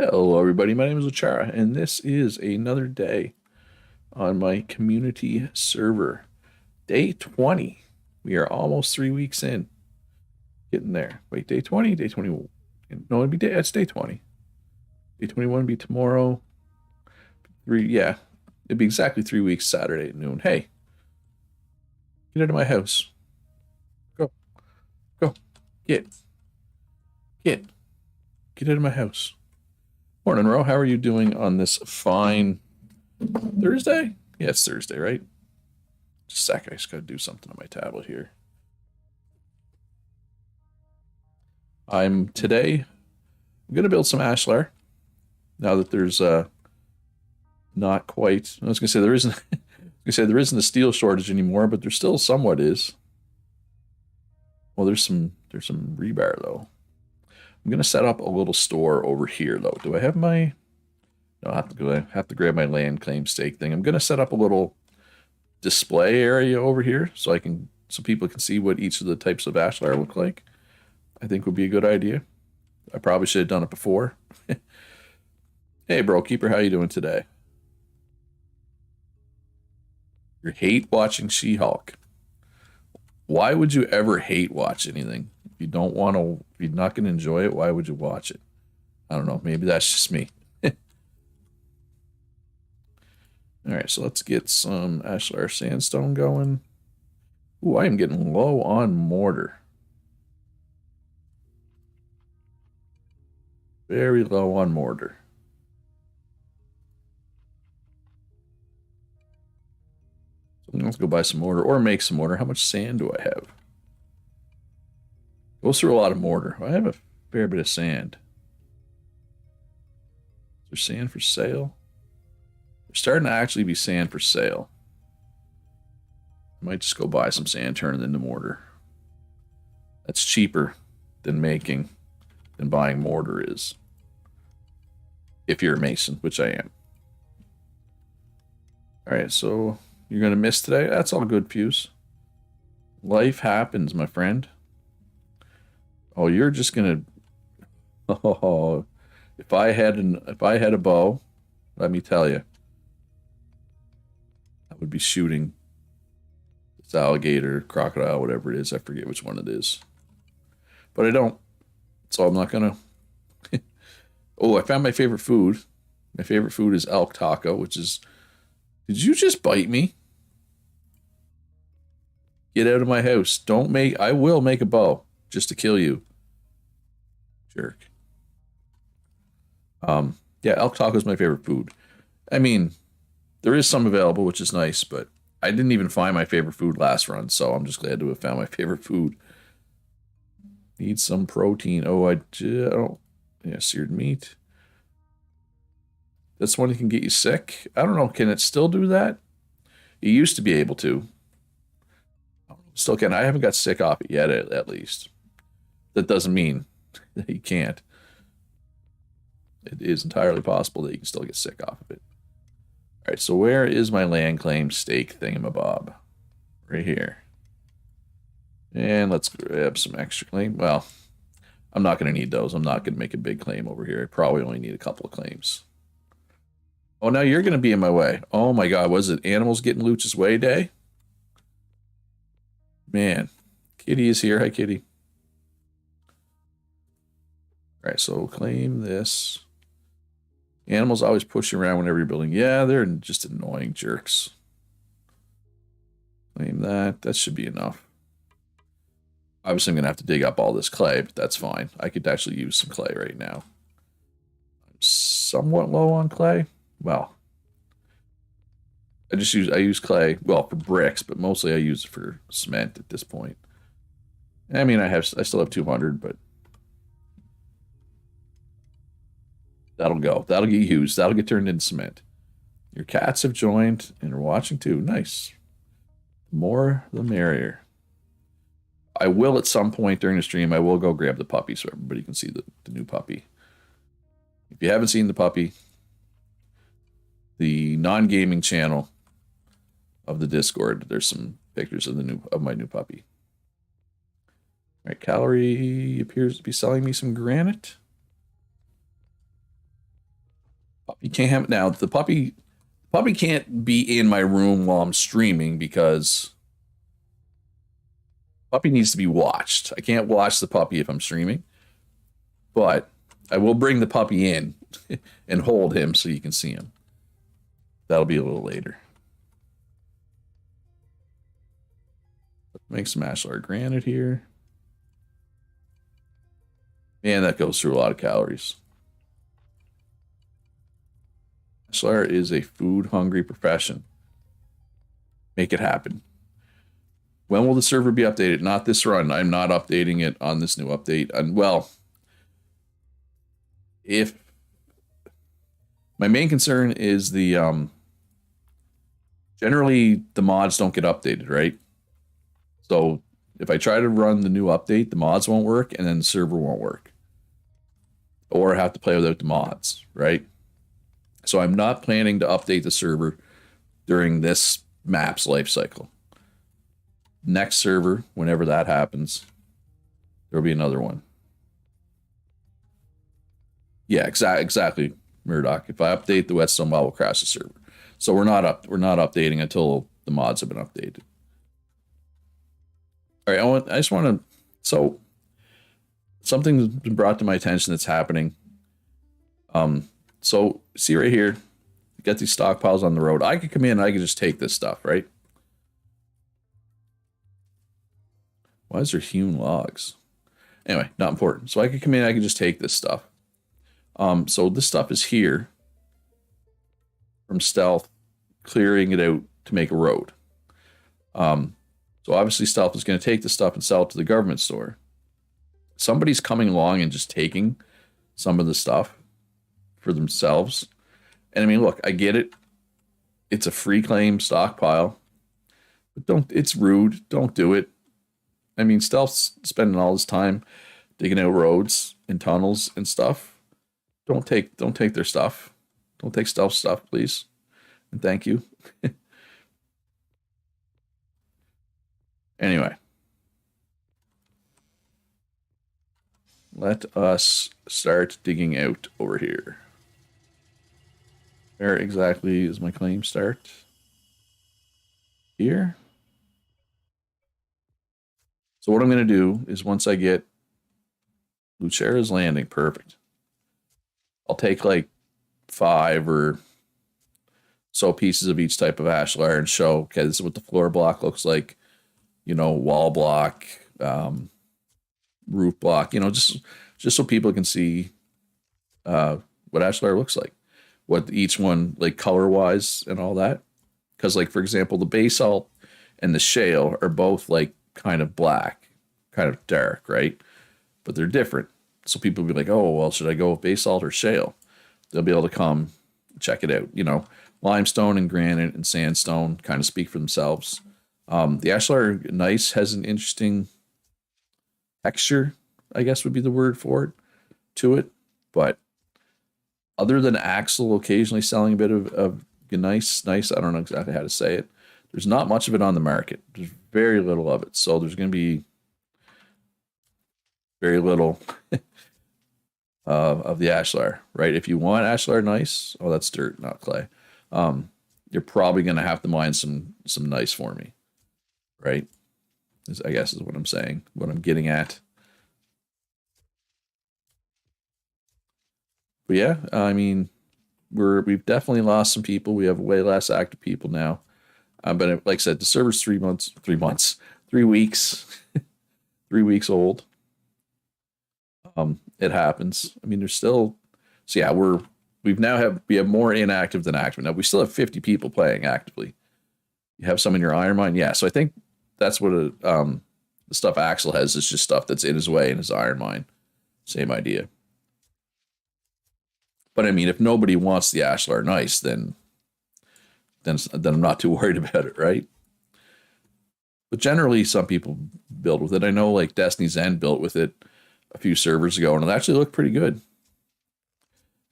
Hello, everybody. My name is Achara, and this is another day on my community server. Day 20. We are almost 3 weeks in. Getting there. Wait, day 20? Day 20. No, it's day 20. Day 21 would be tomorrow. Yeah. It'd be exactly 3 weeks Saturday at noon. Hey, get out of my house. Go. Go. Get. Get. Get out of my house. Morning, Ro. How are you doing on this fine Thursday? Yeah, it's Thursday, right? Just a sec. I just got to do something on my tablet here. I'm going to build some Ashlar. Now that there's not quite. I was going to say there isn't. There isn't a steel shortage anymore, but there still somewhat is. Well, there's some rebar though. I'm going to set up a little store over here though. Do I have my? No, I have to grab my land claim stake thing. I'm going to set up a little display area over here so people can see what each of the types of ashlar look like. I think would be a good idea. I probably should have done it before. Hey, bro, keeper, how you doing today? You hate watching She-Hulk. Why would you ever hate watch anything? If you don't want to, if you're not going to enjoy it, why would you watch it? I don't know. Maybe that's just me. All right, so let's get some Ashlar sandstone going. Ooh, I am getting low on mortar. Very low on mortar. So let's go buy some mortar or make some mortar. How much sand do I have? Goes through a lot of mortar. I have a fair bit of sand. Is there sand for sale? There's starting to actually be sand for sale. I might just go buy some sand, turn it into mortar. That's cheaper than buying mortar is. If you're a mason, which I am. All right, so you're going to miss today? That's all good, Fuse. Life happens, my friend. Oh, you're just going to... Oh, if I had a bow, let me tell you, I would be shooting this alligator, crocodile, whatever it is. I forget which one it is. But I don't. So I'm not going to... Oh, I found my favorite food. My favorite food is elk taco, which is... Did you just bite me? Get out of my house. I will make a bow just to kill you. Jerk. Yeah, elk taco is my favorite food. I mean, there is some available, which is nice, but I didn't even find my favorite food last run, so I'm just glad to have found my favorite food. Need some protein. Oh, yeah, seared meat. This one can get you sick. I don't know. Can it still do that? It used to be able to. Still can. I haven't got sick off it yet, at least. That doesn't mean that you can't. It is entirely possible that you can still get sick off of it. All right, so where is my land claim stake thingamabob? Right here. And let's grab some extra claim. Well, I'm not going to need those. I'm not going to make a big claim over here. I probably only need a couple of claims. Oh, now you're going to be in my way. Oh my God, was it Animals Getting Luch's Way Day? Man, Kitty is here. Hi, Kitty. All right, so claim this. Animals always push you around whenever you're building. Yeah, they're just annoying jerks. Claim that. That should be enough. Obviously, I'm going to have to dig up all this clay, but that's fine. I could actually use some clay right now. I'm somewhat low on clay. Well, I use clay, well, for bricks, but mostly I use it for cement at this point. I mean, I still have 200, but that'll go. That'll get used. That'll get turned into cement. Your cats have joined and are watching too. Nice. The more, the merrier. I will at some point during the stream, I will go grab the puppy so everybody can see the new puppy. If you haven't seen the puppy, the non-gaming channel of the Discord, there's some pictures of my new puppy. All right, Calorie appears to be selling me some granite. You can't have now the puppy can't be in my room while I'm streaming because puppy needs to be watched. I can't watch the puppy if I'm streaming, but I will bring the puppy in and hold him so you can see him. That'll be a little later. Make some Ashlar granite here. Man, that goes through a lot of calories. Ashlar is a food-hungry profession. Make it happen. When will the server be updated? Not this run. I'm not updating it on this new update. And well, if my main concern is the generally the mods don't get updated, right? So if I try to run the new update, the mods won't work and then the server won't work. Or I have to play without the mods, right? So I'm not planning to update the server during this map's life cycle. Next server, whenever that happens, there'll be another one. Yeah, exactly, Murdoch. If I update the Whetstone mod, will crash the server. So we're not updating until the mods have been updated. All right, I just want to. So something's been brought to my attention that's happening. So see right here, you got these stockpiles on the road. I could come in and I could just take this stuff, right? Why is there hewn logs? Anyway, not important. So I could come in and I could just take this stuff. So this stuff is here from Stealth, clearing it out to make a road. So obviously Stealth is going to take the stuff and sell it to the government store. Somebody's coming along and just taking some of the stuff for themselves. And I mean, look, I get it. It's a free claim stockpile. But it's rude. Don't do it. I mean, Stealth's spending all his time digging out roads and tunnels and stuff. Don't take their stuff. Don't take Stealth stuff, please. And thank you. Anyway. Let us start digging out over here. Where exactly is my claim start? Here. So what I'm going to do is once I get Lucera's Landing, perfect. I'll take like 5 or so pieces of each type of ashlar and show, okay, this is what the floor block looks like. You know, wall block, roof block, you know, just so people can see what ashlar looks like, what each one, like color wise and all that. Because like, for example, the basalt and the shale are both like kind of black, kind of dark, right? But they're different. So people will be like, oh, well, should I go with basalt or shale? They'll be able to come check it out. You know, limestone and granite and sandstone kind of speak for themselves. The Ashlar gneiss has an interesting texture, I guess would be the word for it, to it. But other than Axel occasionally selling a bit of gneiss, I don't know exactly how to say it. There's not much of it on the market. There's very little of it. So there's going to be very little of the Ashlar, right? If you want Ashlar gneiss, oh, that's dirt, not clay. You're probably going to have to mine some gneiss for me, right? I guess is what I'm saying, what I'm getting at. But yeah, I mean, we've definitely lost some people. We have way less active people now. But like I said, the server's 3 weeks, 3 weeks old. It happens. I mean, there's still, so yeah, we have more inactive than active. Now we still have 50 people playing actively. You have some in your iron mine, yeah. So I think that's what the stuff Axel has is just stuff that's in his way in his iron mine. Same idea. But I mean, if nobody wants the Ashlar gneiss, then I'm not too worried about it, right? But generally, some people build with it. I know, like Destiny's End built with it a few servers ago, and it actually looked pretty good.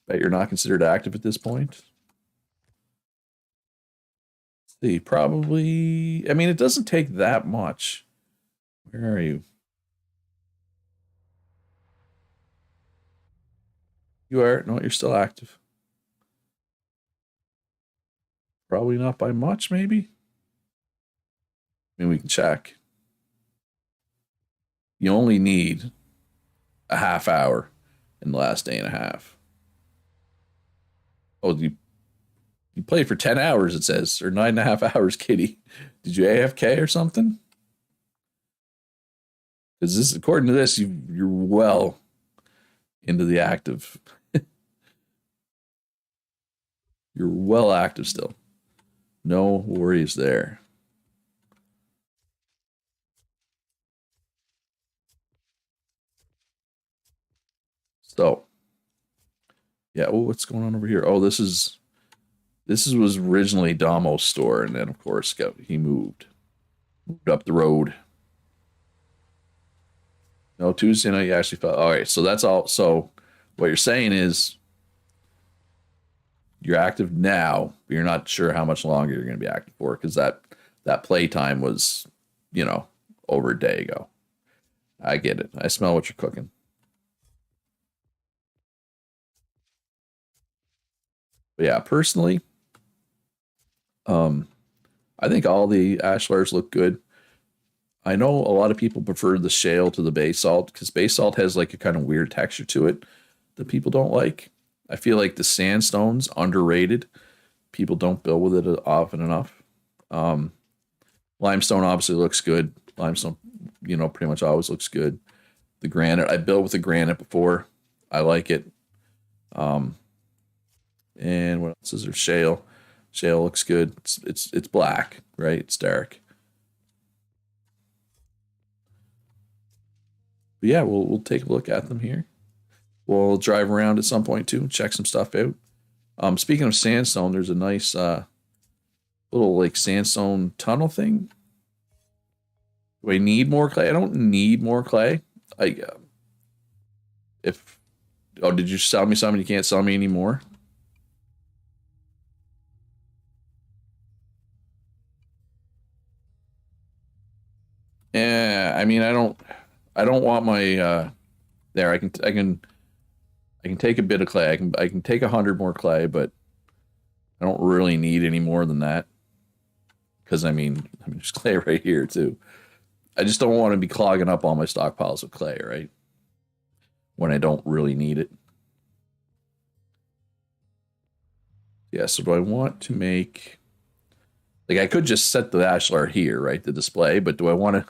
Bet you're not considered active at this point. Let's see, probably. I mean, it doesn't take that much. Where are you? You are? No, you're still active. Probably not by much, maybe. I mean, we can check. You only need a half hour in the last day and a half. Oh, you played for 10 hours, it says, or 9.5 hours, Kitty. Did you AFK or something? Because this, according to this, you're well into the active. You're well active still. No worries there. So, yeah. Oh, what's going on over here? Oh, this was originally Damo's store, and then of course he moved up the road. No, Tuesday night you actually felt all right. So that's all. So what you're saying is you're active now, but you're not sure how much longer you're going to be active for because that play time was, over a day ago. I get it. I smell what you're cooking. But yeah, personally, um, I think all the Ashlars look good. I know a lot of people prefer the shale to the basalt because basalt has like a kind of weird texture to it that people don't like. I feel like the sandstone's underrated. People don't build with it often enough. Um, Limestone obviously looks good. Limestone, pretty much always looks good. The granite, I built with the granite before. I like it. Um, and what else is there? Shale. Shale looks good. It's black, right? It's dark. But yeah, we'll take a look at them here. We'll drive around at some point too, check some stuff out. Speaking of sandstone, there's a nice little like sandstone tunnel thing. Do I need more clay? I don't need more clay. I if oh, did you sell me something? You can't sell me anymore. Yeah, I mean, I don't want my there. I can take a bit of clay. I can take 100 more clay, but I don't really need any more than that because I mean, there's clay right here too. I just don't want to be clogging up all my stockpiles of clay, right? When I don't really need it. Yeah, so do I want to make like I could just set the Ashlar here, right? The display, but do I want to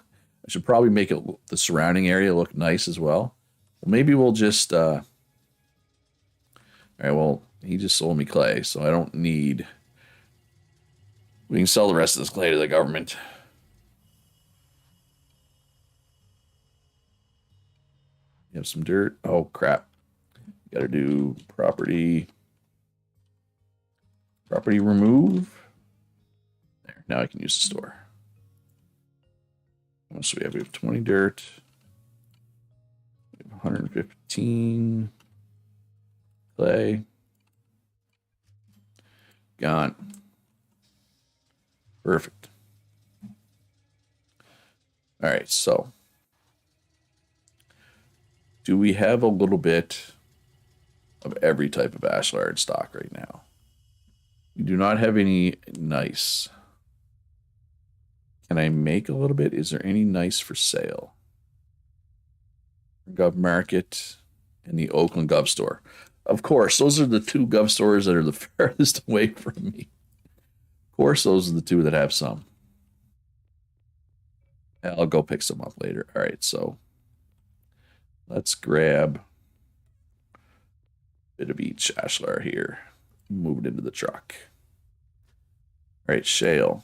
I should probably make it the surrounding area look nice as well. Well, maybe we'll just all right, well, he just sold me clay, so I don't need we can sell the rest of this clay to the government. You have some dirt. Oh crap. Gotta do property remove. There. Now I can use the store. So we have 20 dirt. We have 115 clay. Gone. Perfect. All right, so do we have a little bit of every type of Ashlar in stock right now? We do not have any nice. Can I make a little bit? Is there any nice for sale? Gov Market and the Oakland Gov Store. Of course, those are the two Gov stores that are the farthest away from me. Of course, those are the two that have some. I'll go pick some up later. All right, so let's grab a bit of each Ashlar here. Move it into the truck. All right, shale.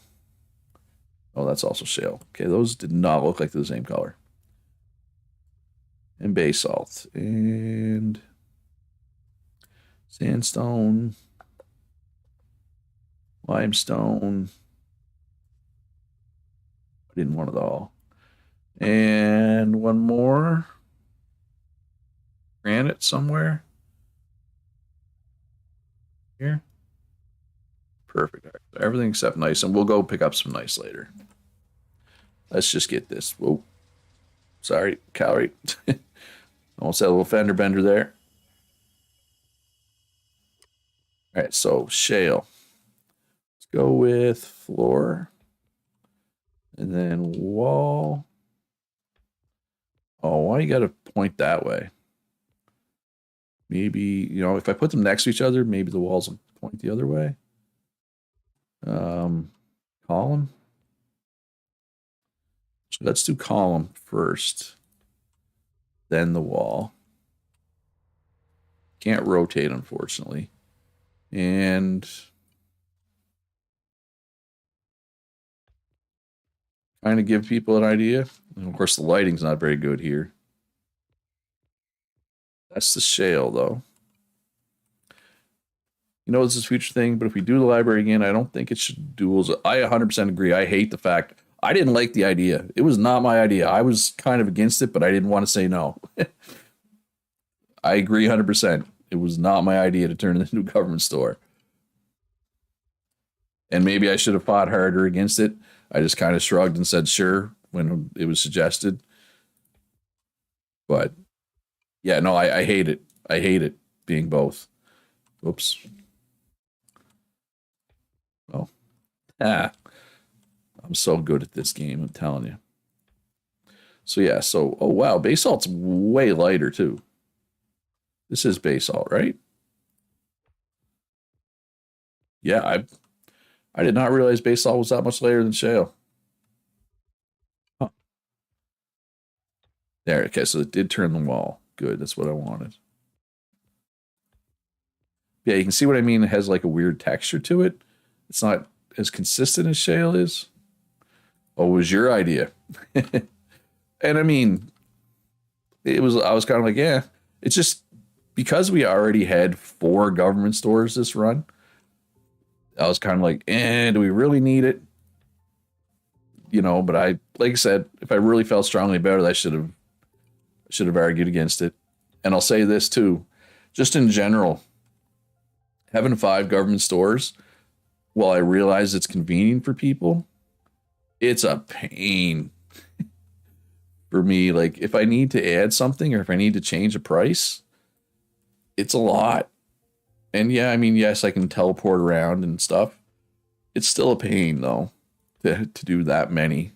Oh, that's also shale. Okay, those did not look like they're the same color. And basalt. And sandstone. Limestone. I didn't want it all. And one more. Granite somewhere. Here. Perfect. Right. So everything except nice. And we'll go pick up some nice later. Let's just get this. Whoa. Sorry, calorie. Almost had a little fender bender there. All right, so shale. Let's Go with floor. And then wall. Oh, why you got to point that way? Maybe, if I put them next to each other, maybe the walls will point the other way. Column. So let's do column first, then the wall. Can't rotate, unfortunately. And trying to give people an idea. And of course, the lighting's not very good here. That's the shale, though. This is a future thing, but if we do the library again, I don't think it should duels. I 100% agree. I hate the fact I didn't like the idea. It was not my idea. I was kind of against it, but I didn't want to say no. I agree 100%. It was not my idea to turn it into a government store. And maybe I should have fought harder against it. I just kind of shrugged and said sure when it was suggested. But yeah, no, I hate it. I hate it being both. Oops. Oh. I'm so good at this game, I'm telling you. So yeah, oh wow, basalt's way lighter too. This is basalt, right? Yeah, I did not realize basalt was that much lighter than shale. Huh. There, okay, so it did turn the wall. Good, that's what I wanted. Yeah, you can see what I mean. It has like a weird texture to it. It's not as consistent as shale is. Oh, it was your idea. And I mean, I was kind of like, yeah, it's just because we already had 4 government stores this run. I was kind of like, do we really need it? But like I said, if I really felt strongly about it, I should have argued against it. And I'll say this too, just in general, having 5 government stores, while I realize it's convenient for people, it's a pain for me. Like if I need to add something or if I need to change a price, it's a lot. And yeah, I mean, yes, I can teleport around and stuff. It's still a pain though to do that many.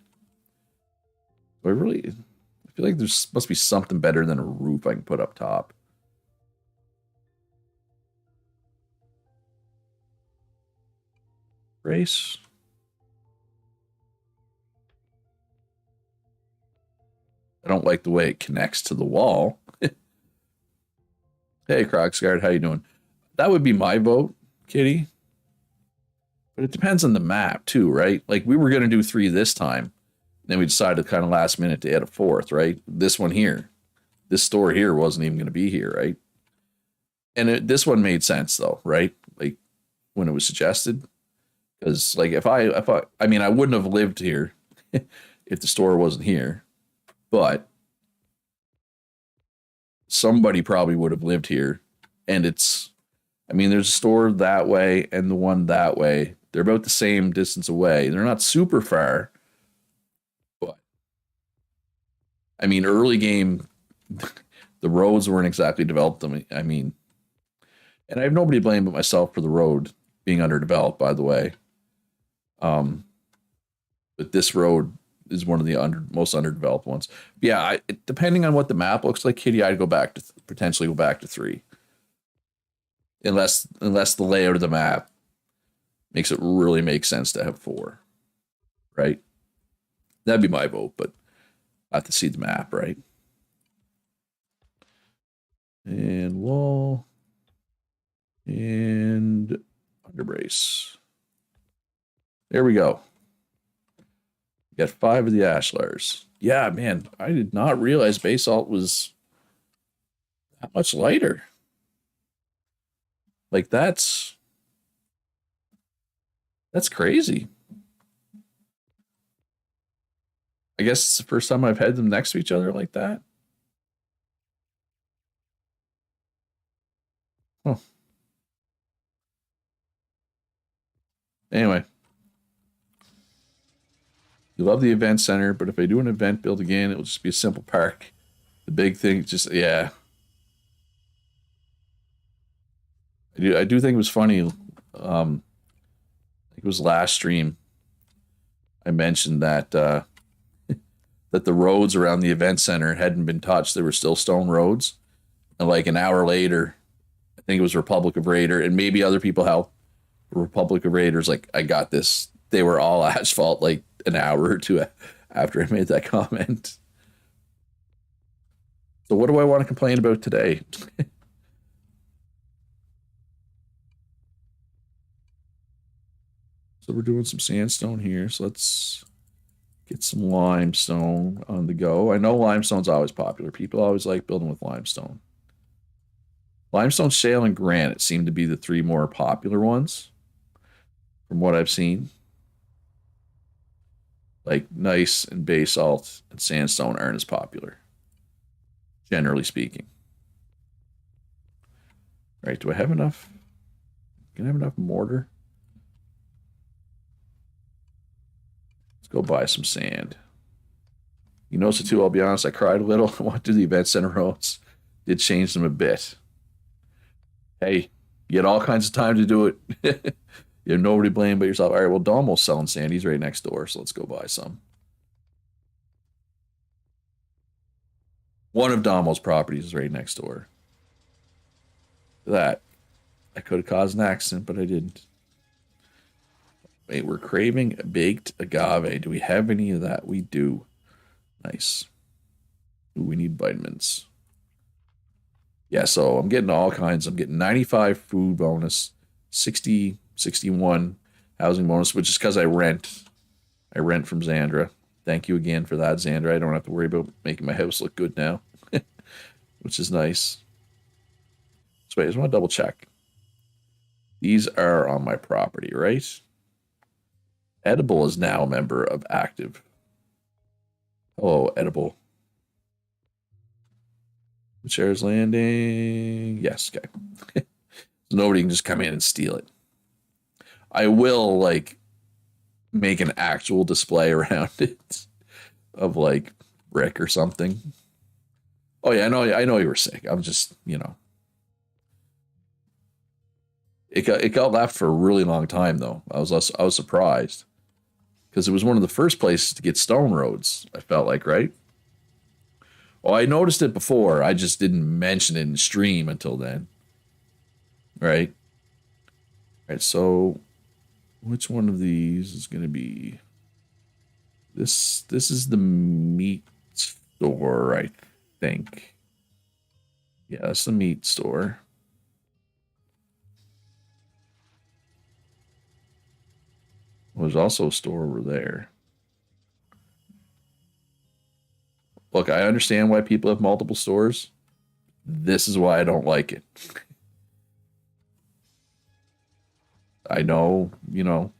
But I feel like there's must be something better than a roof I can put up top. Brace. I don't like the way it connects to the wall. Hey, Crocsguard, how you doing? That would be my vote, Kitty. But it depends on the map too, right? Like we were gonna do 3 this time, then we decided kind of last minute to add a 4th, right? This one here, this store here wasn't even gonna be here, right? And this one made sense though, right? Like when it was suggested, because like if I mean I wouldn't have lived here if the store wasn't here, but somebody probably would have lived here. And I mean, there's a store that way and the one that way. They're about the same distance away. They're not super far, but I mean, early game, the roads weren't exactly developed. I mean, and I have nobody to blame but myself for the road being underdeveloped, by the way. But this road is one of the most underdeveloped ones. But yeah, depending on what the map looks like, Kitty, I'd potentially go back to 3, unless the layout of the map makes it really make sense to have 4, right? That'd be my vote, but I have to see the map, right? And wall and underbrace. There we go. Got 5 of the Ashlars. Yeah, man, I did not realize basalt was that much lighter. Like that's crazy. I guess it's the first time I've had them next to each other like that. Huh. Anyway. You love the event center, but if I do an event build again, it will just be a simple park. The big thing, just yeah. I do think it was funny. it was last stream, I mentioned that that the roads around the event center hadn't been touched. They were still stone roads. And like an hour later, I think it was Republic of Raider, and maybe other people helped. Republic of Raiders, like, I got this. They were all asphalt like an hour or two after I made that comment. So what do I want to complain about today? So we're doing some sandstone here. So let's get some limestone on the go. I know limestone's always popular. People always like building with limestone. Limestone, shale, and granite seem to be the three more popular ones from what I've seen. Like gneiss and basalt and sandstone aren't as popular, generally speaking. All right, do I have enough? Can I have enough mortar? Let's go buy some sand. You notice it too, I'll be honest, I cried a little. I went to the event center roads. Did change them a bit. Hey, you had all kinds of time to do it. You have nobody blame but yourself. All right, well, Domo's selling sand. He's right next door, so let's go buy some. One of Domo's properties is right next door. That. I could have caused an accident, but I didn't. Wait, we're craving baked agave. Do we have any of that? We do. Nice. Ooh, we need vitamins. Yeah, so I'm getting all kinds. I'm getting 95 food bonus, 60, 61 housing bonus, which is because I rent. I rent from Xandra. Thank you again for that, Xandra. I don't have to worry about making my house look good now, which is nice. So wait, I just want to double check. These are on my property, right? Edible is now a member of Active. Hello, Edible. The chair's landing. Yes, okay. So nobody can just come in and steal it. I will, like, make an actual display around it of, like, brick or something. Oh, yeah, I know you were sick. I'm just, you know. It got left for a really long time, though. I was surprised. Because it was one of the first places to get stone roads, I felt like, right? Well, I noticed it before. I just didn't mention it in stream until then. Right? Right, so which one of these is going to be this is the meat store, I think. Yeah, that's the meat store. Well, there's also a store over there. Look, I understand why people have multiple stores. This is why I don't like it. I know, you know.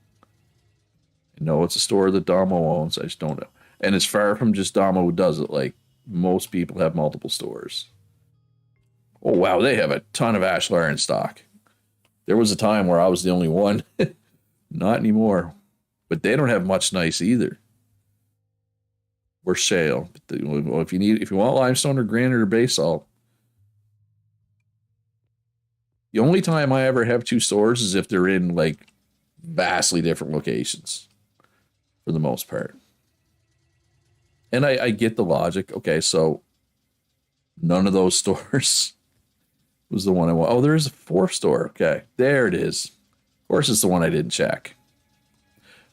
I know it's a store that Damo owns. I just don't know. And it's far from just Damo who does it. Like, most people have multiple stores. Oh, wow, they have a ton of Ashlar in stock. There was a time where I was the only one. Not anymore. But they don't have much nice either. Or shale. Well, if you want limestone or granite or basalt. The only time I ever have two stores is if they're in, like, vastly different locations. For the most part. And I get the logic. Okay, so none of those stores was the one I want. Oh, there is a fourth store. Okay, there it is. Of course, it's the one I didn't check.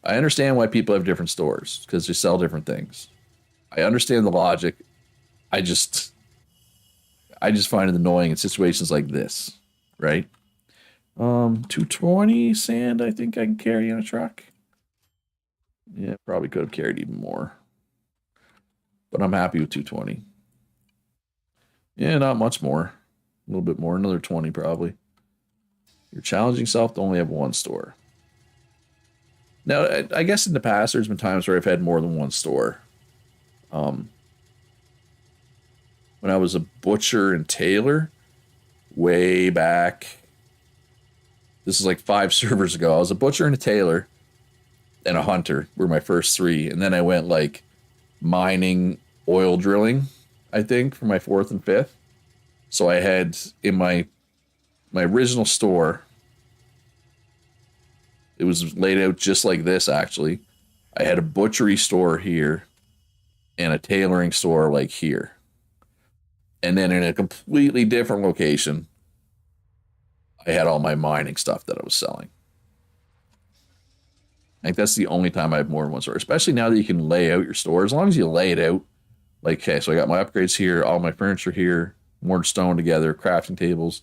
I understand why people have different stores because they sell different things. I understand the logic. I just find it annoying in situations like this, right? 220 sand, I think I can carry in a truck. Yeah, probably could have carried even more. But I'm happy with 220. Yeah, not much more. A little bit more, another 20 probably. You're challenging yourself to only have one store. Now, I guess in the past, there's been times where I've had more than one store. When I was a butcher and tailor, way back, this is like 5 servers ago, I was a butcher and a tailor and a hunter were my first 3. And then I went like mining, oil drilling, I think, for my 4th and 5th. So I had in my original store, It was laid out just like this, actually. I had a butchery store here and a tailoring store like here. And then in a completely different location, I had all my mining stuff that I was selling. I think that's the only time I have more than one store, especially now that you can lay out your store. As long as you lay it out, like, okay, so I got my upgrades here, all my furniture here, mortar stone together, crafting tables,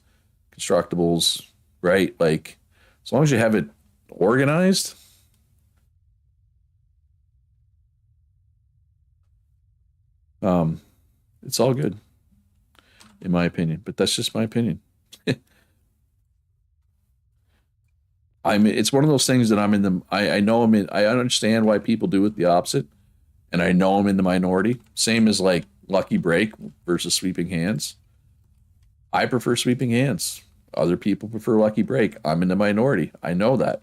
constructibles, right? Like, as long as you have it organized, um, it's all good, in my opinion. But that's just my opinion. It's one of those things that I'm in the, I know I'm in, I understand why people do it the opposite, and I know I'm in the minority. Same as like Lucky Break versus Sweeping Hands. I prefer Sweeping Hands. Other people prefer Lucky Break. I'm in the minority. I know that.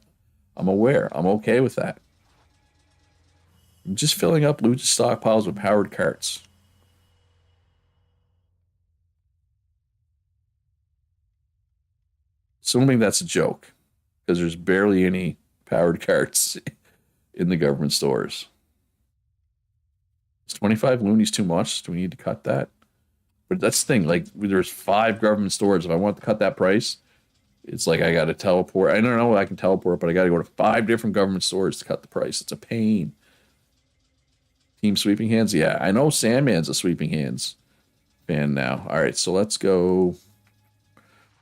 I'm aware. I'm okay with that. I'm just filling up loot stockpiles with powered carts. Assuming that's a joke, because there's barely any powered carts in the government stores. Is 25 loonies too much? Do we need to cut that? But that's the thing. Like, there's 5 government stores. If I want to cut that price, it's like I got to teleport. I don't know I can teleport, but I got to go to 5 different government stores to cut the price. It's a pain. Team Sweeping Hands? Yeah, I know Sandman's a Sweeping Hands fan now. All right, so let's go.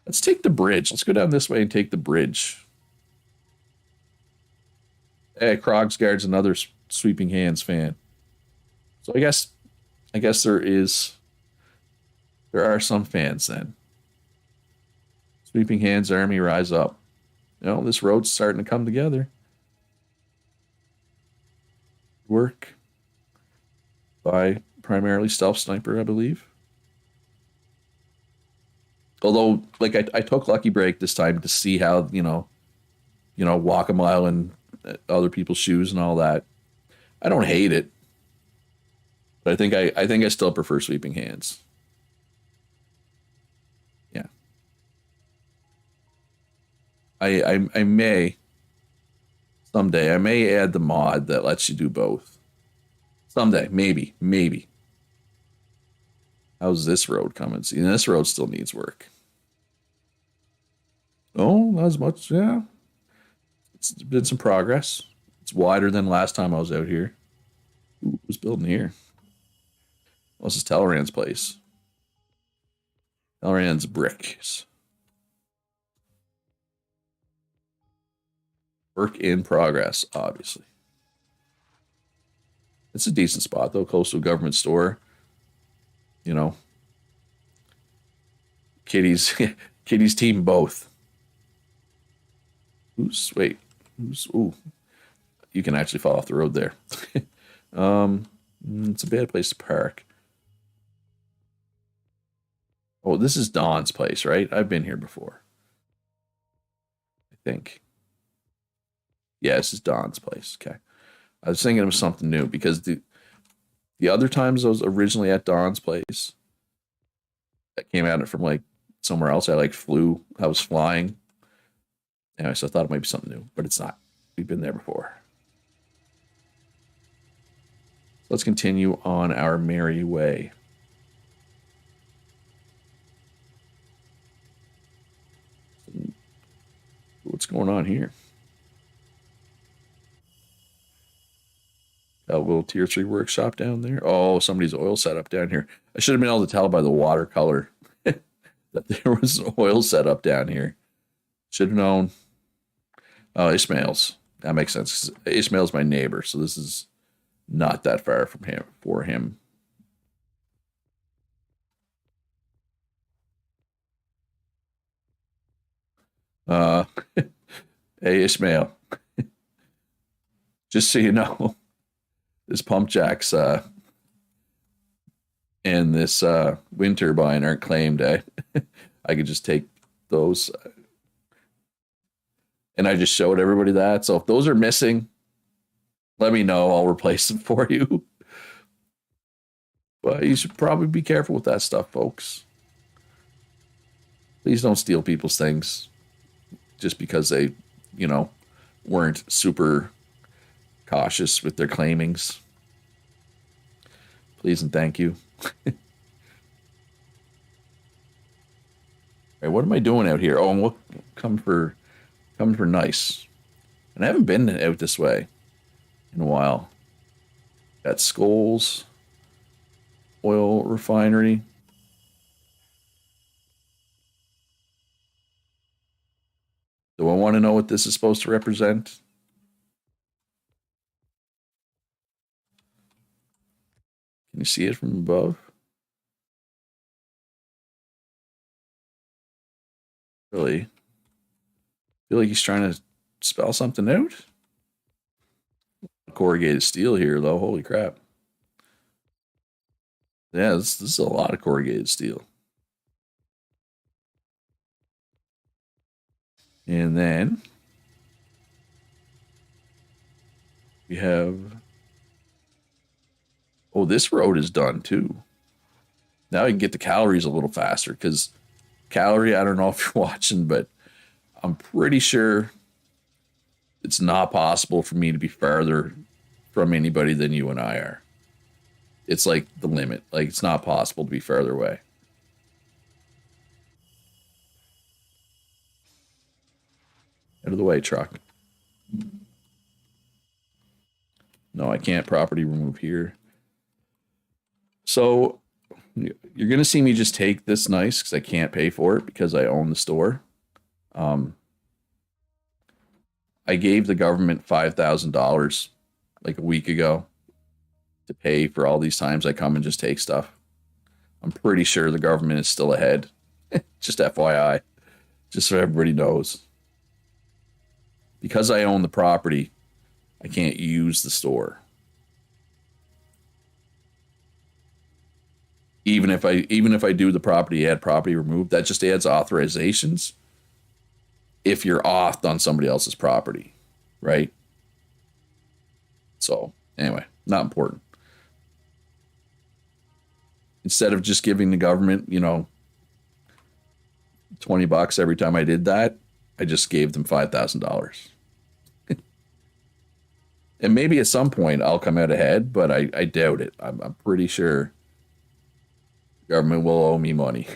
Let's take the bridge. Let's go down this way and take the bridge. Hey, Krogsgard's another Sweeping Hands fan. So I guess there are some fans then. Sweeping Hands Army, rise up. You know, this road's starting to come together. Work by primarily Stealth Sniper, I believe. Although, like, I took Lucky Break this time to see how, walk a mile in other people's shoes and all that. I don't hate it, but I think I still prefer Sweeping Hands. Yeah, I may someday I may add the mod that lets you do both. Someday, maybe. How's this road coming? See, this road still needs work. Oh, not as much. Yeah, it's been some progress. It's wider than last time I was out here. Ooh, who's building here? Well, this is Telrand's place. Telrand's bricks. Work in progress, obviously. It's a decent spot, though, close to a government store. You know, Kitty's team both. Ooh, you can actually fall off the road there. It's a bad place to park. Oh, this is Don's place, right? I've been here before. I think. Yeah, this is Don's place. Okay. I was thinking it was something new because the other times I was originally at Don's place, I came at it from like somewhere else. I was flying. Anyway, so I thought it might be something new, but it's not. We've been there before. Let's continue on our merry way. What's going on here? A little tier 3 workshop down there. Oh, somebody's oil setup down here. I should have been able to tell by the watercolor that there was an oil setup down here. Should have known. Oh, Ishmael's. That makes sense. Ishmael's my neighbor, so this is not that far from him for him. Hey Ishmael. Just so you know, this pump jacks and this wind turbine aren't claimed. I could just take those and I just showed everybody that. So if those are missing, let me know. I'll replace them for you. But you should probably be careful with that stuff, folks. Please don't steal people's things just because they, weren't super cautious with their claimings. Please and thank you. All right, what am I doing out here? Oh, I'm coming for nice. And I haven't been out this way in a while. Got Scholes oil refinery. Do I want to know what this is supposed to represent? Can you see it from above? Really? Feel like he's trying to spell something out? Corrugated steel here, though. Holy crap. Yeah, this is a lot of corrugated steel. And then we have. Oh, this road is done too. Now I can get the calories a little faster because calorie, I don't know if you're watching, but I'm pretty sure it's not possible for me to be farther from anybody than you and I are. It's like the limit. Like, it's not possible to be farther away. Out of the way, truck. No, I can't property remove here. So you're going to see me just take this nice because I can't pay for it because I own the store. I gave the government $5,000 like a week ago to pay for all these times I come and just take stuff. I'm pretty sure the government is still ahead. Just FYI, just so everybody knows. Because I own the property, I can't use the store. Even if I do the property, add property removed, that just adds authorizations if you're offed on somebody else's property, right? So anyway, not important. Instead of just giving the government, $20 every time I did that, I just gave them $5,000. And maybe at some point I'll come out ahead, but I doubt it. I'm pretty sure the government will owe me money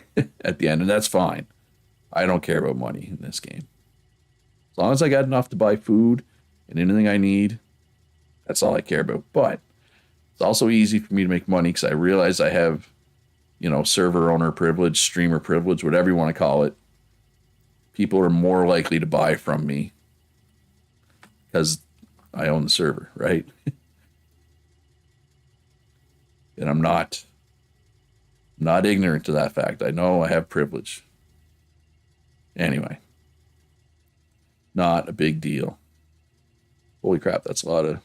at the end, and that's fine. I don't care about money in this game. As long as I got enough to buy food and anything I need, that's all I care about. But it's also easy for me to make money because I realize I have, server owner privilege, streamer privilege, whatever you want to call it. People are more likely to buy from me because I own the server, right? And I'm not ignorant to that fact. I know I have privilege. Anyway, not a big deal. Holy crap, that's a lot of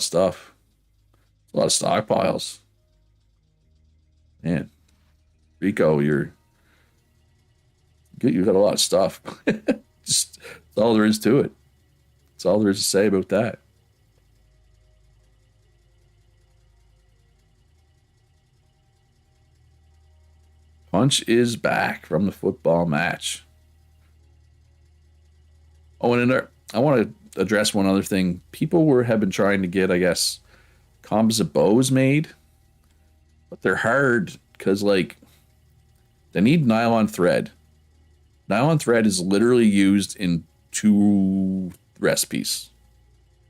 stuff. A lot of stockpiles. Man, Rico, you've got a lot of stuff. Just that's all there is to it. That's all there is to say about that. Punch is back from the football match. Oh, and I want to address one other thing. People have been trying to get, I guess, composite bows made, but they're hard because, they need nylon thread. Nylon thread is literally used in 2 recipes.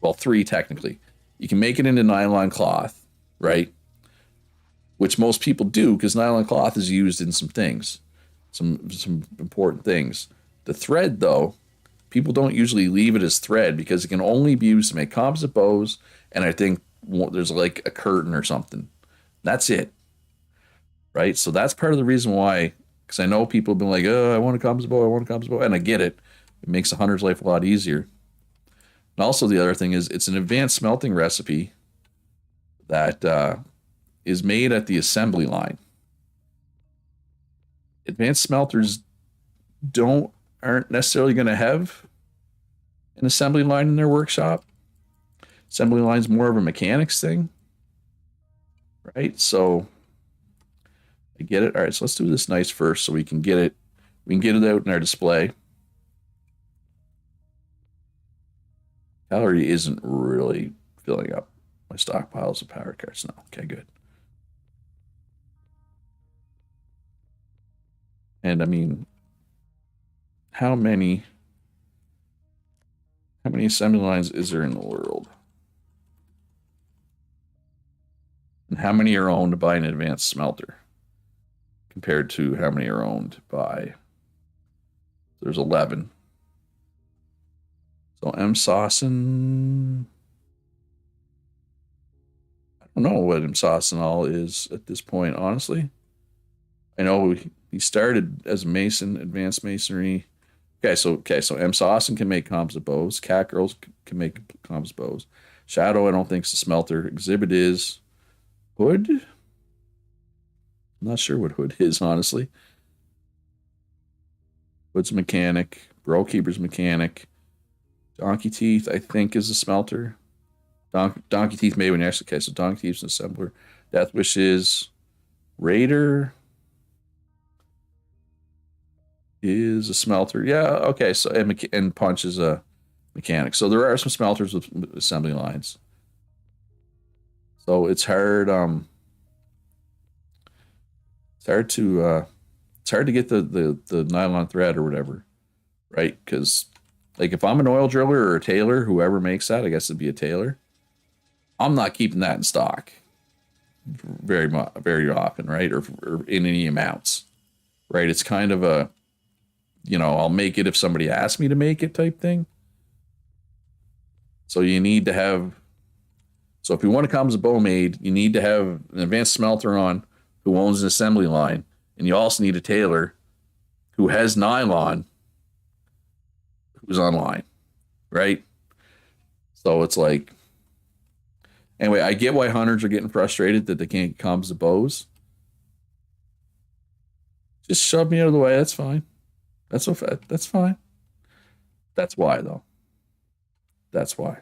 Well, 3 technically. You can make it into nylon cloth, right? Which most people do because nylon cloth is used in some things, some important things. The thread, though, people don't usually leave it as thread because it can only be used to make composite bows, and I think there's like a curtain or something. That's it, right? So that's part of the reason why, because I know people have been like, oh, I want a composite bow, and I get it. It makes a hunter's life a lot easier. And also the other thing is it's an advanced smelting recipe that is made at the assembly line. Advanced smelters aren't necessarily going to have an assembly line in their workshop. Assembly line's more of a mechanics thing, right? So I get it. All right, so let's do this nice first so we can get it out in our display. Gallery isn't really filling up my stockpiles of power cards now. Okay, good. And I mean, how many assembly lines is there in the world? And how many are owned by an advanced smelter compared to how many are owned by? There's 11. So M. Sossin. I don't know what M. Sossinol is at this point, honestly. I know he started as a mason, advanced masonry. So M. Sossin can make composite bows. Cat Girls can make composite bows. Shadow, I don't think is a smelter. Exhibit is Hood. I'm not sure what Hood is, honestly. Hood's a mechanic. Brokeeper's mechanic. Donkey Teeth, I think, is a smelter. Donkey Teeth may be next. Okay, so Donkey Teeth's an assembler. Death Wish is Raider is a smelter. Yeah, okay. So and Punch is a mechanic. So there are some smelters with assembly lines. So it's hard. It's hard to get the nylon thread or whatever, right? Because like if I'm an oil driller or a tailor, whoever makes that, I guess it'd be a tailor. I'm not keeping that in stock very often, right? Or in any amounts, right? It's kind of a, I'll make it if somebody asks me to make it type thing. So you need to have, so if you want to come as a bow made, you need to have an advanced smelter on who owns an assembly line. And you also need a tailor who has nylon who's online, right? So it's like, anyway, I get why hunters are getting frustrated that they can't composite bows. Just shove me out of the way. That's fine. That's fine. That's why, though. That's why.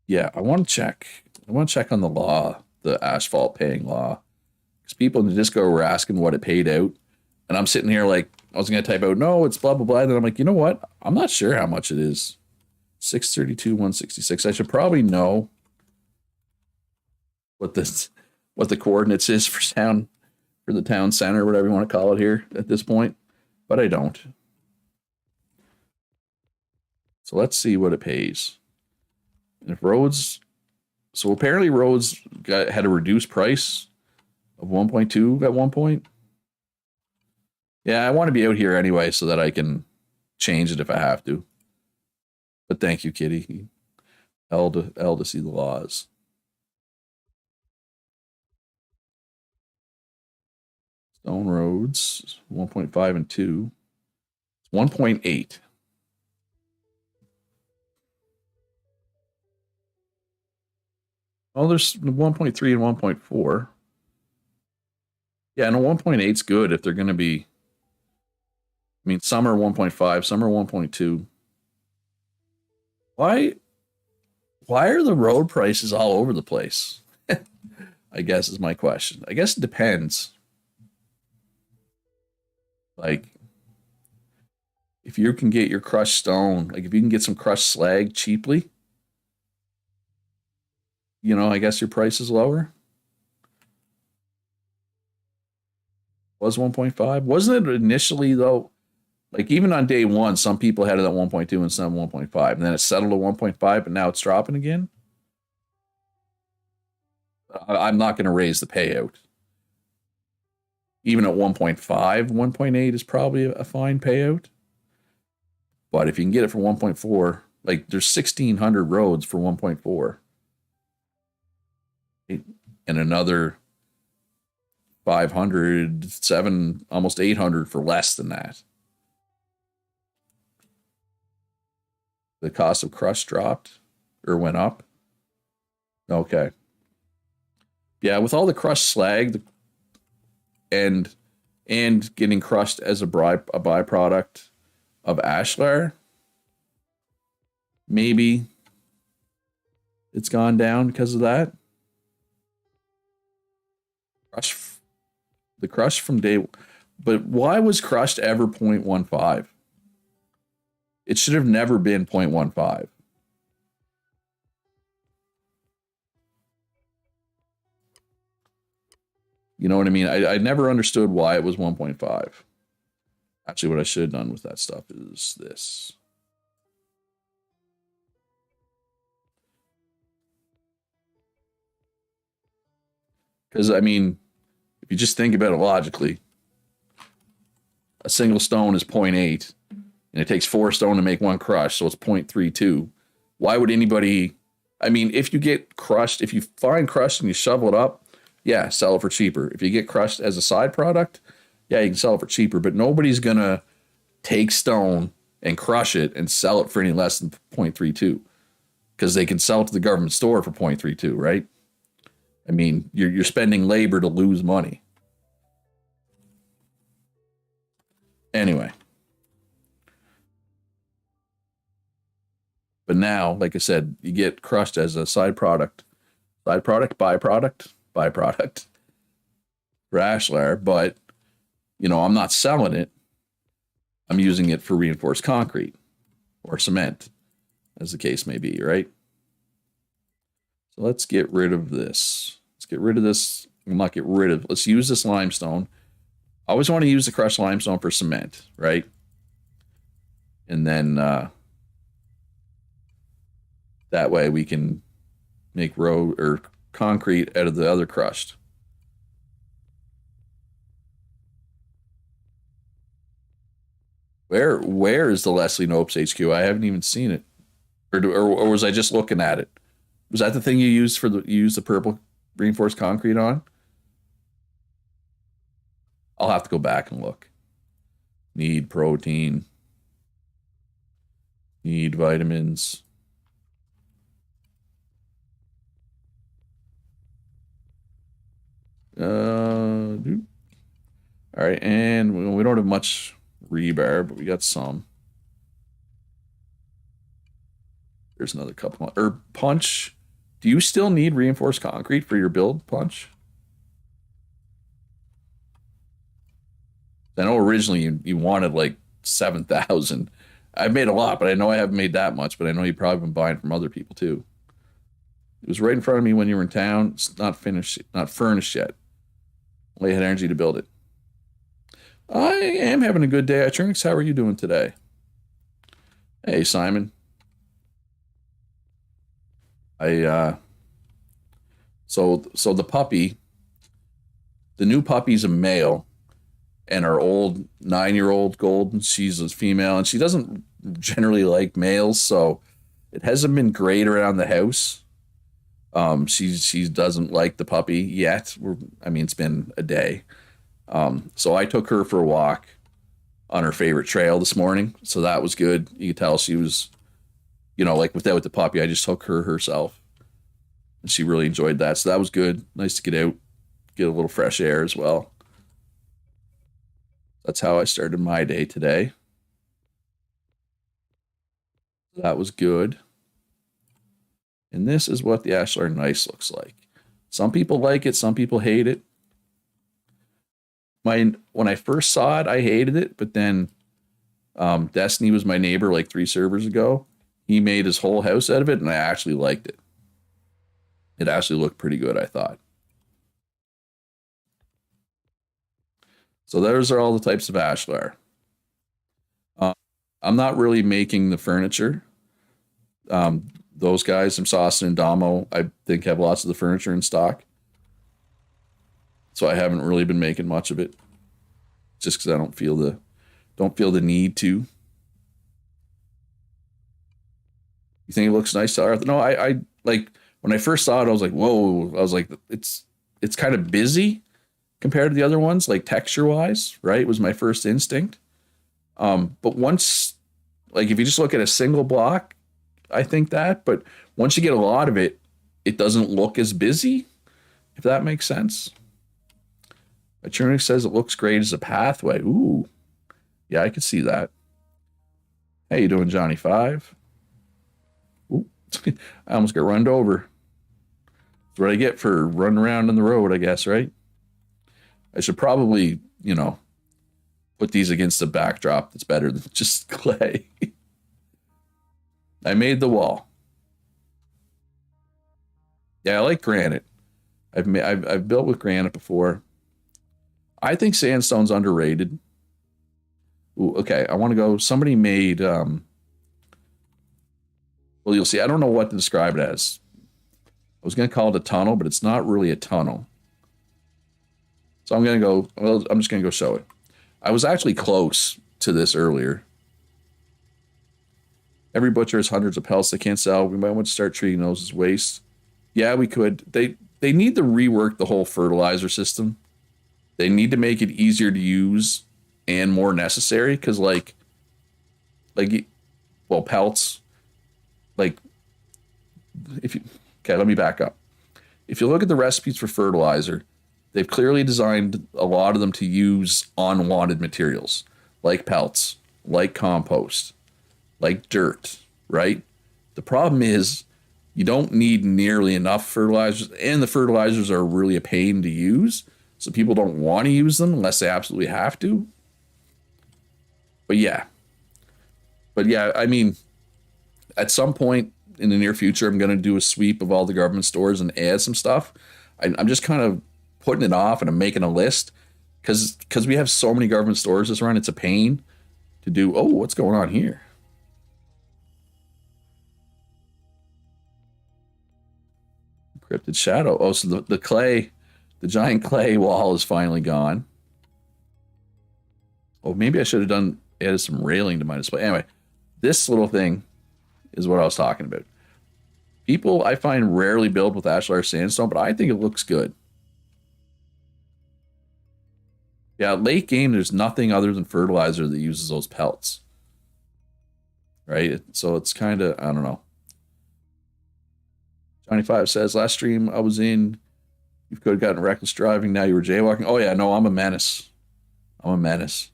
Yeah, I want to check. I want to check on the law, the asphalt paying law, because people in the Discord were asking what it paid out, and I'm sitting here like I was going to type out no, it's blah blah blah. And then I'm like, you know what? I'm not sure how much it is. 632, 166. I should probably know what the coordinates is for the town center, whatever you want to call it here at this point, but I don't. So let's see what it pays. And if Rhodes, so apparently Rhodes had a reduced price of 1.2 at one point. Yeah, I want to be out here anyway so that I can change it if I have to. But thank you, Kitty. L to see the laws. Stone Roads, 1.5 and 2. It's 1.8. Oh, there's 1.3 and 1.4. Yeah, and a 1.8 is good if they're going to be. I mean, some are 1.5, some are 1.2. Why are the road prices all over the place? I guess is my question. I guess it depends. Like, if you can get your crushed stone, like if you can get some crushed slag cheaply, I guess your price is lower. Was 1.5. Wasn't it initially, though? Like, even on day one, some people had it at 1.2 and some 1.5. And then it settled at 1.5, but now it's dropping again. I'm not going to raise the payout. Even at 1.5, 1.8 is probably a fine payout. But if you can get it for 1.4, like there's 1,600 roads for 1.4. And another 500, 7, almost 800 for less than that. The cost of crush dropped or went up. Okay. Yeah, with all the crushed slag and getting crushed as a byproduct of Ashlar, maybe it's gone down because of that. The crush from day, but why was crushed ever 0.15? It should have never been 0.15. You know what I mean? I never understood why it was 1.5. Actually, what I should have done with that stuff is this. Because, I mean, if you just think about it logically, a single stone is 0.8, and it takes 4 stone to make 1 crush, so it's 0.32. Why would anybody... I mean, if you get crushed, if you find crushed and you shovel it up, yeah, sell it for cheaper. If you get crushed as a side product, yeah, you can sell it for cheaper, but nobody's going to take stone and crush it and sell it for any less than 0.32 because they can sell it to the government store for 0.32, right? I mean, you're spending labor to lose money. Anyway. But now, like I said, you get crushed as a side product, byproduct for Ashlar. But, you know, I'm not selling it. I'm using it for reinforced concrete or cement, as the case may be, right? So let's get rid of this. Let's get rid of this. Well, not get rid of, let's use this limestone. I always want to use the crushed limestone for cement, right? And then that way we can make road or concrete out of the other crushed. Where is the Leslie Nopes HQ? I haven't even seen it, or was I just looking at it? Was that the thing you used for the purple reinforced concrete on? I'll have to go back and look. Need protein. Need vitamins. All right, and we don't have much rebar, but we got some. There's another couple. Or punch. Do you still need reinforced concrete for your build, punch? I know originally you wanted like 7,000. I've made a lot, but I know I haven't made that much. But I know you've probably been buying from other people too. It was right in front of me when you were in town. It's not finished, not furnished yet. Only had energy to build it. I am having a good day at Trinix. How are you doing today? Hey, Simon. So the puppy, the new puppy's a male, and our old 9-year-old Golden, she's a female, and she doesn't generally like males, so it hasn't been great around the house. She doesn't like the puppy yet. It's been a day. So I took her for a walk on her favorite trail this morning. So that was good. You could tell she was, like without the puppy, I just took her herself. And she really enjoyed that. So that was good. Nice to get out, get a little fresh air as well. That's how I started my day today. That was good. And this is what the Ashlar Nice looks like. Some people like it, some people hate it. When I first saw it, I hated it, but then Destiny was my neighbor like 3 servers ago. He made his whole house out of it, and I actually liked it. It actually looked pretty good, I thought. So those are all the types of Ashlar. I'm not really making the furniture. Those guys from Saucon and Damo, I think, have lots of the furniture in stock. So I haven't really been making much of it, just because I don't feel the need to. You think it looks nice to Arthur? No, I like when I first saw it, I was like, whoa! I was like, it's kind of busy compared to the other ones, like texture wise, right? Was my first instinct. But once, like, if you just look at a single block, I think that. But once you get a lot of it, it doesn't look as busy, if that makes sense. Trinix says it looks great as a pathway. Ooh. Yeah, I could see that. How you doing, Johnny 5? Ooh. I almost got run over. That's what I get for running around on the road, I guess, right? I should probably, put these against a backdrop that's better than just clay. I made the wall. Yeah, I like granite. I've built with granite before. I think sandstone's underrated. Ooh, okay, I want to go. Somebody made. Well, you'll see. I don't know what to describe it as. I was going to call it a tunnel, but it's not really a tunnel. So I'm going to go. Well, I'm just going to go show it. I was actually close to this earlier. Every butcher has hundreds of pelts they can't sell. We might want to start treating those as waste. Yeah, we could. They need to rework the whole fertilizer system. They need to make it easier to use and more necessary because well, pelts, like if you okay, let me back up. If you look at the recipes for fertilizer, they've clearly designed a lot of them to use unwanted materials like pelts, like compost, like dirt, right? The problem is you don't need nearly enough fertilizers, and the fertilizers are really a pain to use. So people don't want to use them unless they absolutely have to. But yeah. I mean, at some point in the near future, I'm going to do a sweep of all the government stores and add some stuff. I'm just kind of putting it off, and I'm making a list because we have so many government stores this around. It's a pain to do. Oh, what's going on here? Cryptid shadow. Oh, so the clay, the giant clay wall is finally gone. Oh, maybe I should have added some railing to my display. Anyway, this little thing is what I was talking about. People, I find, rarely build with Ashlar sandstone, but I think it looks good. Yeah, late game, there's nothing other than fertilizer that uses those pelts. Right? So it's kind of, I don't know. Johnny Five says, last stream I was in, you could have gotten reckless driving, now you were jaywalking. Oh yeah, no, I'm a menace. I'm a menace.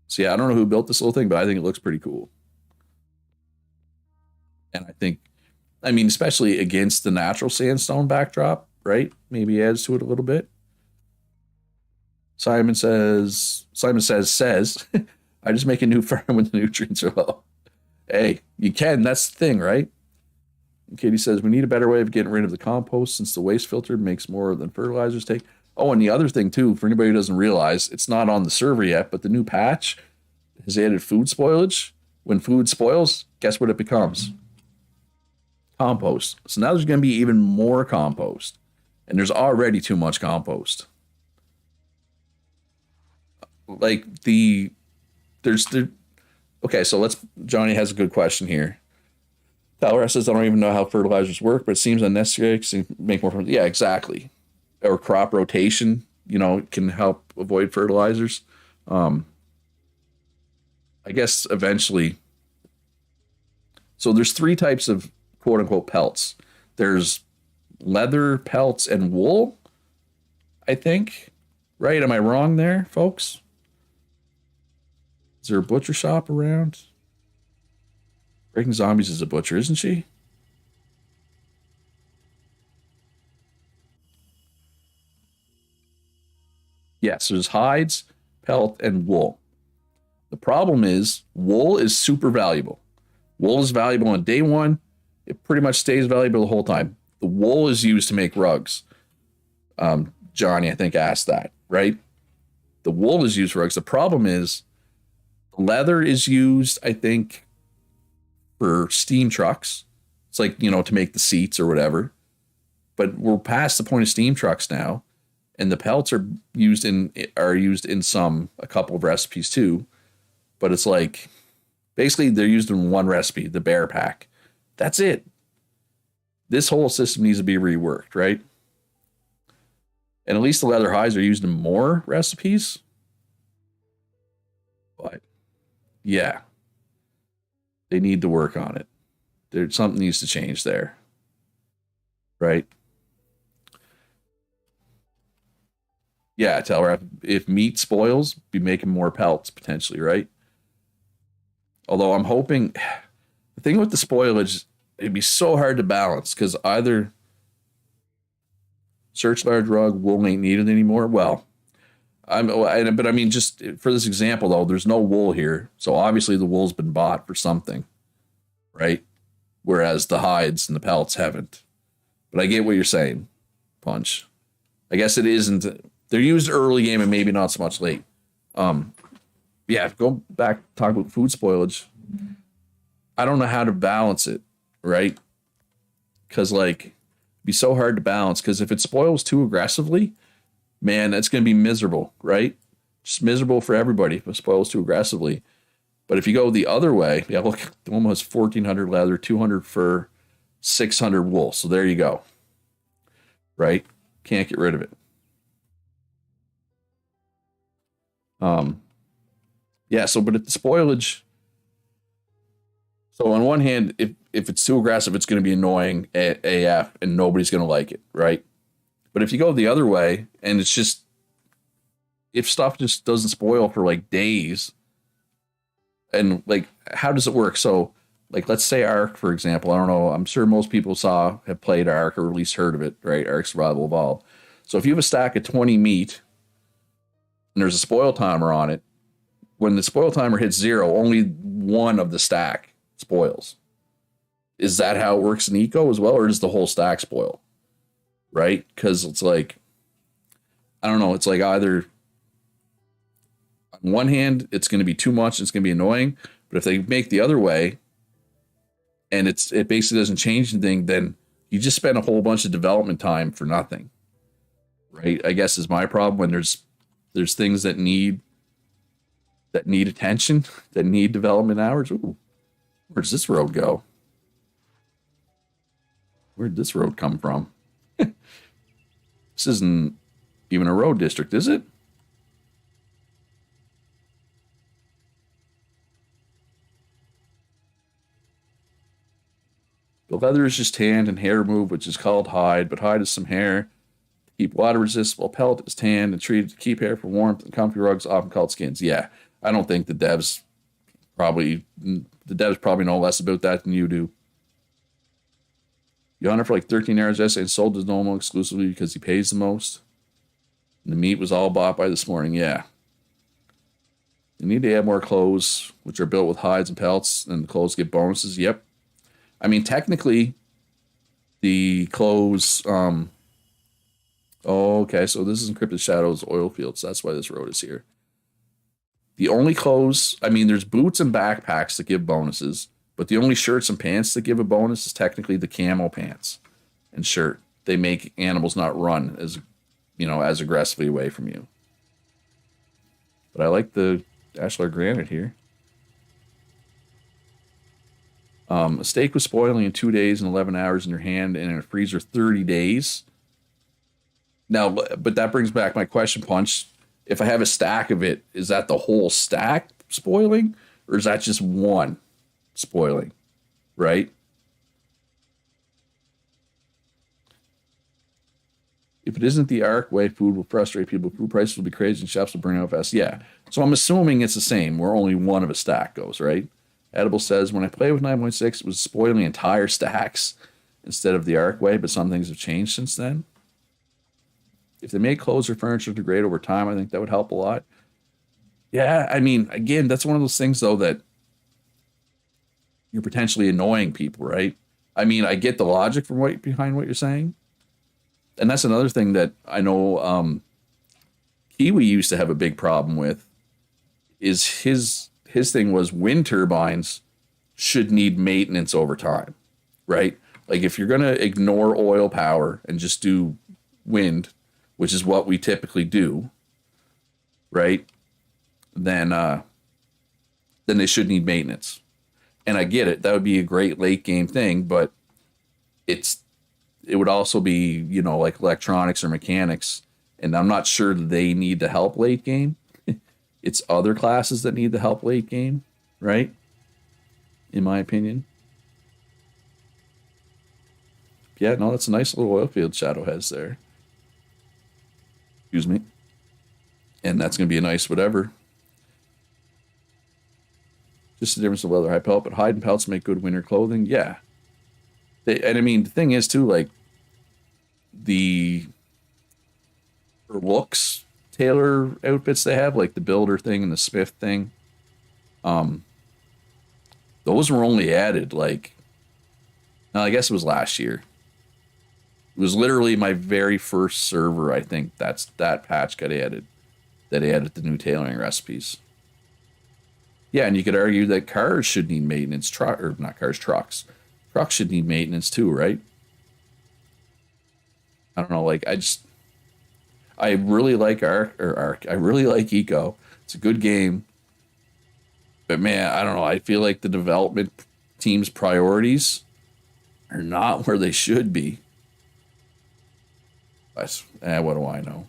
So yeah, I don't know who built this little thing, but I think it looks pretty cool. And I mean, especially against the natural sandstone backdrop, right? Maybe adds to it a little bit. Simon says, I just make a new farm when the nutrients are low. Hey, you can, that's the thing, right? Katie says, we need a better way of getting rid of the compost since the waste filter makes more than fertilizers take. Oh, and the other thing, too, for anybody who doesn't realize, it's not on the server yet, but the new patch has added food spoilage. When food spoils, guess what it becomes? Compost. So now there's going to be even more compost. And there's already too much compost. Okay, so Johnny has a good question here. Talra says, I don't even know how fertilizers work, but it seems unnecessary to make more. Yeah, exactly. Or crop rotation, can help avoid fertilizers. I guess eventually. So there's 3 types of quote unquote pelts. There's leather pelts and wool, I think. Right? Am I wrong there, folks? Is there a butcher shop around? Breaking Zombies is a butcher, isn't she? Yes, there's hides, pelt, and wool. The problem is wool is super valuable. Wool is valuable on day 1. It pretty much stays valuable the whole time. The wool is used to make rugs. Johnny, I think, asked that, right? The wool is used for rugs. The problem is leather is used, I think, for steam trucks. It's like, to make the seats or whatever. But we're past the point of steam trucks now. And the pelts are used in a couple of recipes too. But it's like, basically they're used in one recipe, the bear pack. That's it. This whole system needs to be reworked, right? And at least the leather hides are used in more recipes. But yeah, they need to work on it. Something needs to change there. Right? Yeah, tell her if meat spoils, be making more pelts potentially, right? Although I'm hoping the thing with the spoilage, it'd be so hard to balance because either search large rug, wool ain't needed anymore. Well, But I mean, just for this example though, there's no wool here, so obviously the wool's been bought for something, right? Whereas the hides and the pelts haven't. But I get what you're saying, Punch. I guess it isn't. They're used early game and maybe not so much late. Um, yeah, go back talk about food spoilage. I don't know how to balance it, right? Because like, it'd be so hard to balance. Because if it spoils too aggressively, man, that's going to be miserable, right? Just miserable for everybody if it spoils too aggressively. But if you go the other way, yeah, look, the one was 1,400 leather, 200 fur, 600 wool. So there you go, right? Can't get rid of it. Um, yeah. So, but at the spoilage, so on one hand, if it's too aggressive, it's going to be annoying AF, and nobody's going to like it, right? But if you go the other way, and it's just if stuff just doesn't spoil for like days, and like how does it work? So like let's say Ark, for example. I don't know. I'm sure most people have played Ark or at least heard of it, right? Ark Survival Evolved. So if you have a stack of 20 meat and there's a spoil timer on it, when the spoil timer hits zero, only one of the stack spoils. Is that how it works in Eco as well, or does the whole stack spoil? Right? Because it's like, I don't know. It's like either on one hand, it's going to be too much, it's going to be annoying. But if they make the other way, and it basically doesn't change anything, then you just spend a whole bunch of development time for nothing. Right? I guess is my problem when there's things that need attention, that need development hours. Ooh, where's this road go? Where'd this road come from? This isn't even a road district, is it? The leather is just tanned and hair removed, which is called hide, but hide is some hair to keep water resistant, while pelt is tanned and treated to keep hair for warmth, and comfy rugs often called skins. Yeah, I don't think the devs probably know less about that than you do. You hunt it for like 13 hours yesterday and sold to normal exclusively because he pays the most. And the meat was all bought by this morning. Yeah. You need to add more clothes, which are built with hides and pelts, and the clothes get bonuses. Yep. I mean, technically, the clothes. Oh, okay, so this is Encrypted Shadows oil fields. That's why this road is here. The only clothes, I mean, there's boots and backpacks that give bonuses, but the only shirts and pants that give a bonus is technically the camo pants and shirt. They make animals not run as aggressively away from you. But I like the Ashlar granite here. A steak was spoiling in 2 days and 11 hours in your hand and in a freezer 30 days. Now, but that brings back my question, Punch. If I have a stack of it, is that the whole stack spoiling? Or is that just one spoiling? Right? If it isn't the Ark way, food will frustrate people. Food prices will be crazy and shops will burn out fast. Yeah. So I'm assuming it's the same where only one of a stack goes, right? Edible says, when I played with 9.6, it was spoiling entire stacks instead of the Ark way, but some things have changed since then. If they make clothes or furniture degrade over time, I think that would help a lot. Yeah, I mean, again, that's one of those things, though, that you're potentially annoying people, right? I mean, I get the logic behind what you're saying. And that's another thing that I know Kiwi used to have a big problem with is his thing was wind turbines should need maintenance over time, right? Like if you're going to ignore oil power and just do wind, which is what we typically do, right? Then they should need maintenance. And I get it. That would be a great late game thing, but it would also be, like electronics or mechanics. And I'm not sure they need to help late game. It's other classes that need the help late game, right? In my opinion. Yeah, no, that's a nice little oil field Shadow has there. Excuse me. And that's going to be a nice whatever. Just the difference of whether high pelt, but hide and pelts make good winter clothing. Yeah. And I mean, the thing is, too, like, for looks, tailor outfits they have, like the builder thing and the smith thing. Um, those were only added like, no, I guess it was last year. It was literally my very first server. I think that patch got added. That added the new tailoring recipes. Yeah, and you could argue that cars should need maintenance. Truck or not cars, trucks. Trucks should need maintenance too, right? I don't know. Like I really like Arc. I really like Eco. It's a good game, but man, I don't know. I feel like the development team's priorities are not where they should be. But what do I know?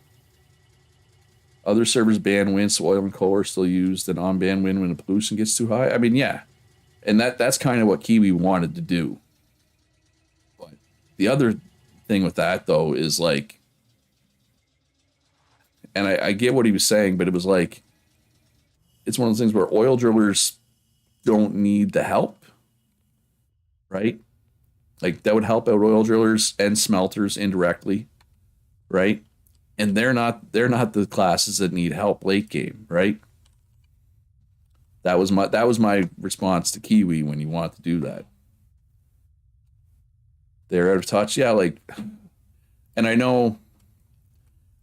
Other servers ban wind, so oil and coal are still used, and on-ban wind when the pollution gets too high. I mean, yeah, and that's kind of what Kiwi wanted to do. But the other thing with that though is like, and I get what he was saying, but it was like, it's one of those things where oil drillers don't need the help, right? Like that would help out oil drillers and smelters indirectly, right? And they're not the classes that need help late game, right? That was my response to Kiwi when you want to do that. They're out of touch, yeah. Like, and I know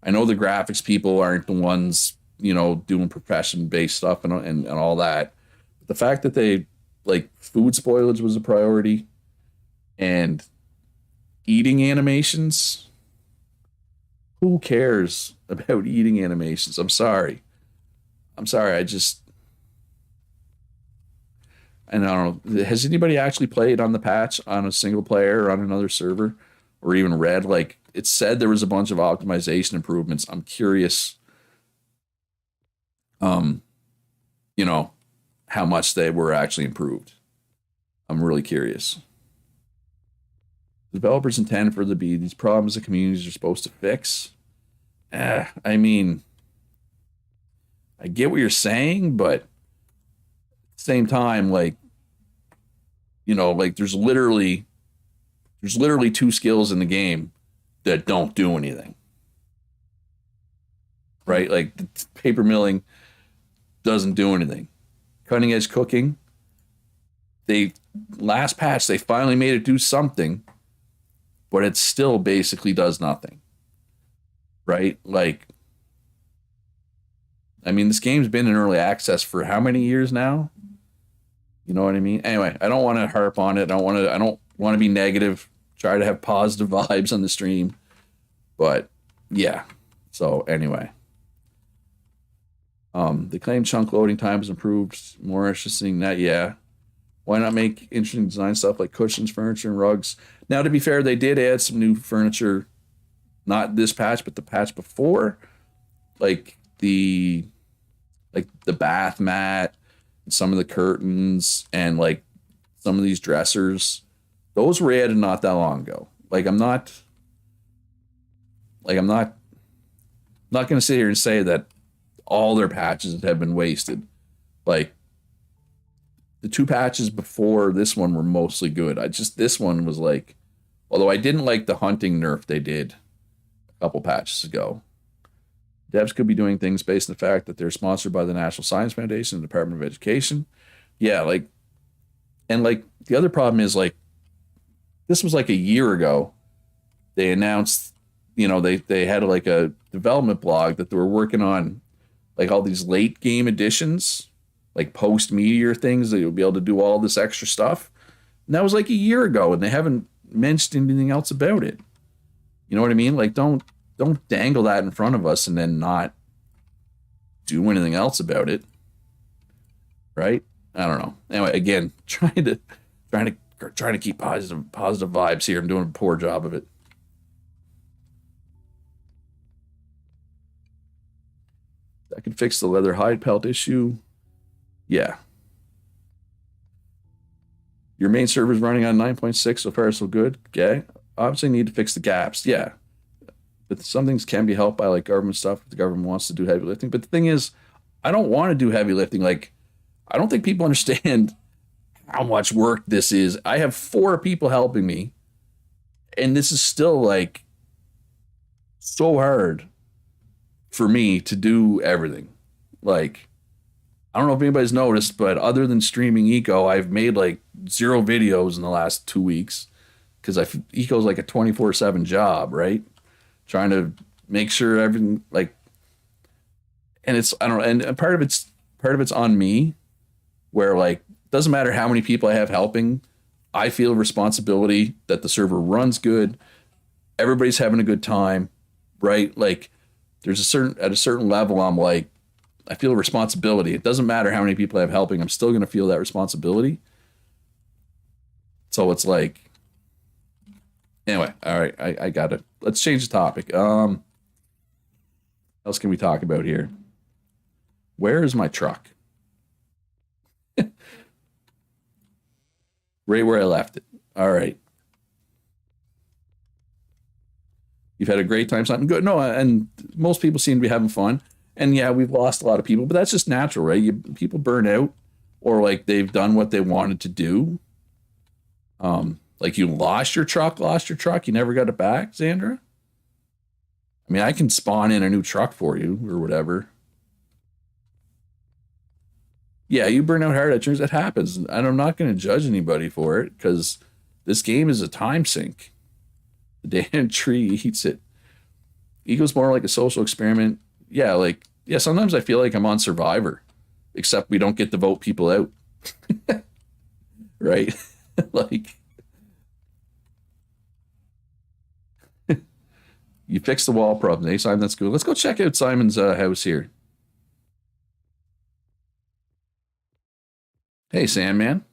the graphics people aren't the ones doing profession based stuff and all that. But the fact that they like food spoilage was a priority and eating animations. Who cares about eating animations? I'm sorry. I don't know. Has anybody actually played on the patch on a single player or on another server or even read? Like it said there was a bunch of optimization improvements. I'm curious, um, you know, how much they were actually improved. I'm really curious. Developers intend for there to be these problems the communities are supposed to fix. I mean, I get what you're saying, but at the same time, like, like there's literally two skills in the game that don't do anything. Right? Like paper milling doesn't do anything. Cutting edge cooking, they last patch they finally made it do something, but it still basically does nothing. Right? Like, I mean, this game's been in early access for how many years now? You know what I mean? Anyway, I don't want to harp on it. I don't want to be negative. Try to have positive vibes on the stream. But yeah. So anyway. The claim chunk loading time has improved. More interesting that, yeah. Why not make interesting design stuff like cushions, furniture, and rugs? Now, to be fair, they did add some new furniture, not this patch, but the patch before, like the bath mat, and some of the curtains, and like some of these dressers. Those were added not that long ago. I'm not going to sit here and say that all their patches have been wasted. Like the two patches before this one were mostly good. This one was like, although I didn't like the hunting nerf they did a couple patches ago. Devs could be doing things based on the fact that they're sponsored by the National Science Foundation and the Department of Education. Yeah, like the other problem is like this was like a year ago. They announced, they had like a development blog that they were working on like all these late game additions, like post meteor things that you'll be able to do all this extra stuff. And that was like a year ago, and they haven't mentioned anything else about it. You know what I mean? Like don't dangle that in front of us and then not do anything else about it. Right? I don't know. Anyway, again, trying to keep positive vibes here. I'm doing a poor job of it. That could fix the leather hide pelt issue. Yeah. Your main server's running on 9.6 so far, so good. Okay. Obviously need to fix the gaps. Yeah. But some things can be helped by like government stuff if the government wants to do heavy lifting. But the thing is, I don't want to do heavy lifting. Like, I don't think people understand how much work this is. I have 4 people helping me, and this is still like so hard for me to do everything. Like, I don't know if anybody's noticed, but other than streaming Eco, I've made like 0 videos in the last 2 weeks because Eco's like a 24/7 job, right? Trying to make sure everything like, and it's I don't know, and part of it's on me, where like doesn't matter how many people I have helping, I feel responsibility that the server runs good, everybody's having a good time, right? Like there's at a certain level, I'm like, I feel responsibility. It doesn't matter how many people I have helping, I'm still going to feel that responsibility. So it's like, anyway, all right, I got it. Let's change the topic. Else can we talk about here? Where is my truck? Right where I left it. All right. You've had a great time, something good. No, and most people seem to be having fun. And yeah, we've lost a lot of people, but that's just natural, right? People burn out, or like they've done what they wanted to do. Like you lost your truck, you never got it back, Xandra. I mean, I can spawn in a new truck for you or whatever. Yeah, you burn out hard at turns. It happens, and I'm not going to judge anybody for it because this game is a time sink. The damn tree eats it. Ego's more like a social experiment. Yeah, like yeah. Sometimes I feel like I'm on Survivor, except we don't get to vote people out, right? Like you fix the wall problem. Hey, Simon, that's good. Let's go check out Simon's house here. Hey, Sandman.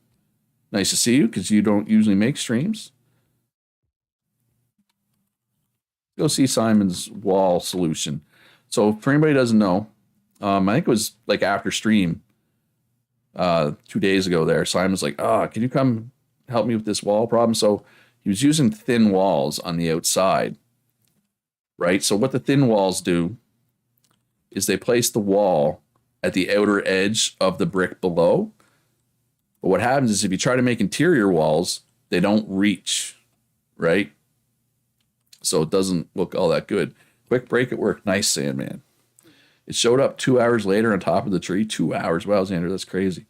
Nice to see you because you don't usually make streams. Go see Simon's wall solution. So for anybody who doesn't know, I think it was like after stream 2 days ago there, Simon's like, can you come help me with this wall problem? So he was using thin walls on the outside, right? So what the thin walls do is they place the wall at the outer edge of the brick below. But what happens is if you try to make interior walls, they don't reach, right? So it doesn't look all that good. Quick break at work. Nice, Sandman. It showed up 2 hours later on top of the tree. 2 hours. Wow, Xander, that's crazy.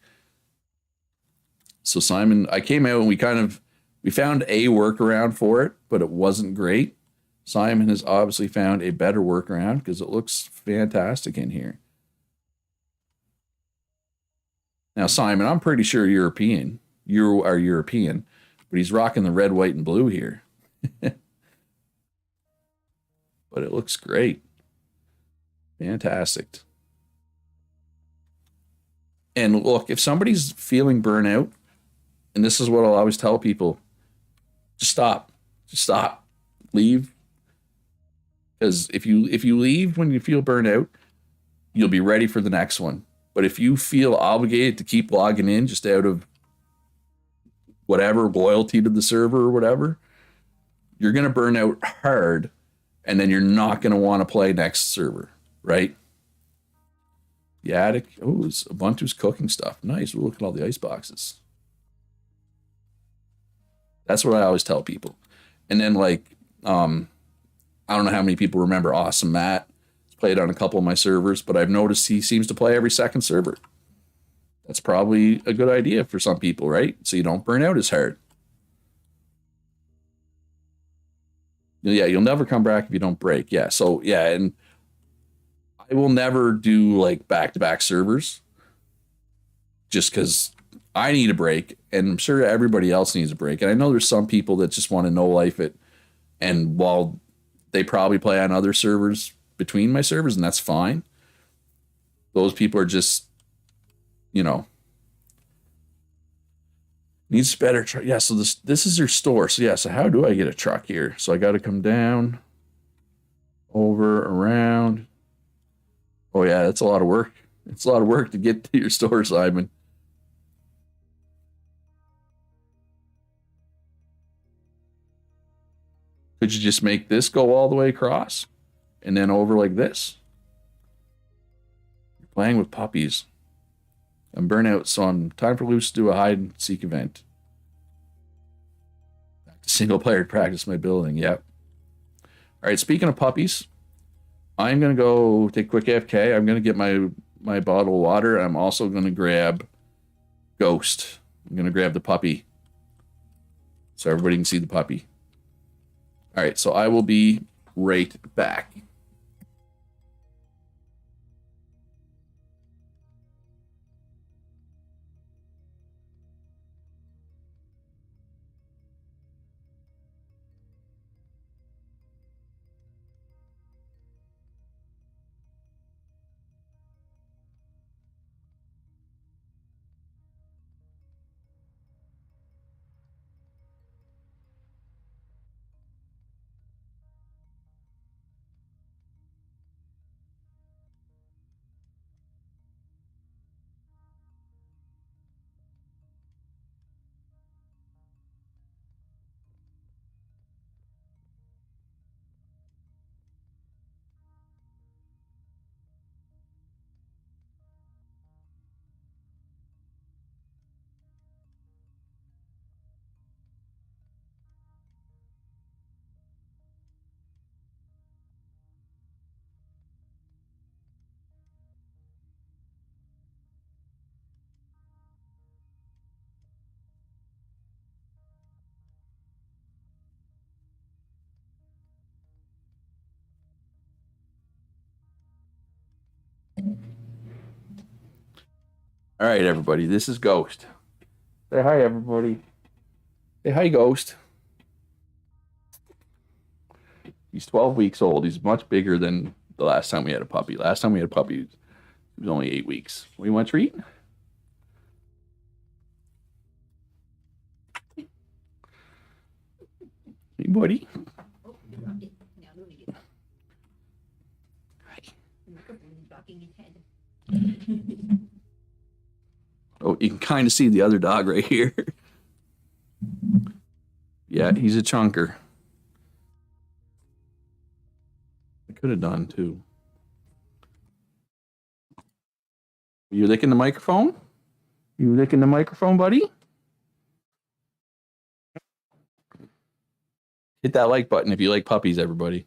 So Simon, I came out and we found a workaround for it, but it wasn't great. Simon has obviously found a better workaround because it looks fantastic in here. Now, Simon, I'm pretty sure European. You are European, but he's rocking the red, white, and blue here. But it looks great. Fantastic. And look, if somebody's feeling burnout, and this is what I'll always tell people, just stop. Just stop. Leave. Because if you leave when you feel burnout, you'll be ready for the next one. But if you feel obligated to keep logging in just out of whatever, loyalty to the server or whatever, you're going to burn out hard, and then you're not going to want to play next server, right? The attic. Oh, it's Ubuntu's cooking stuff. Nice. We'll look at all the ice boxes. That's what I always tell people. And then like, I don't know how many people remember Awesome Matt. Played on a couple of my servers, but I've noticed he seems to play every second server. That's probably a good idea for some people, right? So you don't burn out as hard. Yeah, you'll never come back if you don't break. Yeah, so yeah, and I will never do like back-to-back servers just because I need a break, and I'm sure everybody else needs a break. And I know there's some people that just want to no-life it, and while they probably play on other servers between my servers, and that's fine. Those people are just, needs better truck. Yeah, so this is your store. So yeah, so how do I get a truck here? So I got to come down, over, around. Oh yeah, that's a lot of work. It's a lot of work to get to your store, Simon. Could you just make this go all the way across? And then over like this. You're playing with puppies. I'm burnout, so I'm time for Luce to do a hide and seek event. Back to single player to practice my building. Yep. All right, speaking of puppies, I'm gonna go take a quick AFK. I'm gonna get my bottle of water. I'm also gonna grab Ghost. I'm gonna grab the puppy so everybody can see the puppy. All right, so I will be right back. All right, everybody. This is Ghost. Say hi, everybody. Say hi, Ghost. He's 12 weeks old. He's much bigger than the last time we had a puppy. Last time we had a puppy, it was only 8 weeks. We want a treat? Hey, buddy. Oh, you can kind of see the other dog right here. Yeah, he's a chunker. I could have done too. You licking the microphone? You licking the microphone, buddy? Hit that like button if you like puppies, everybody.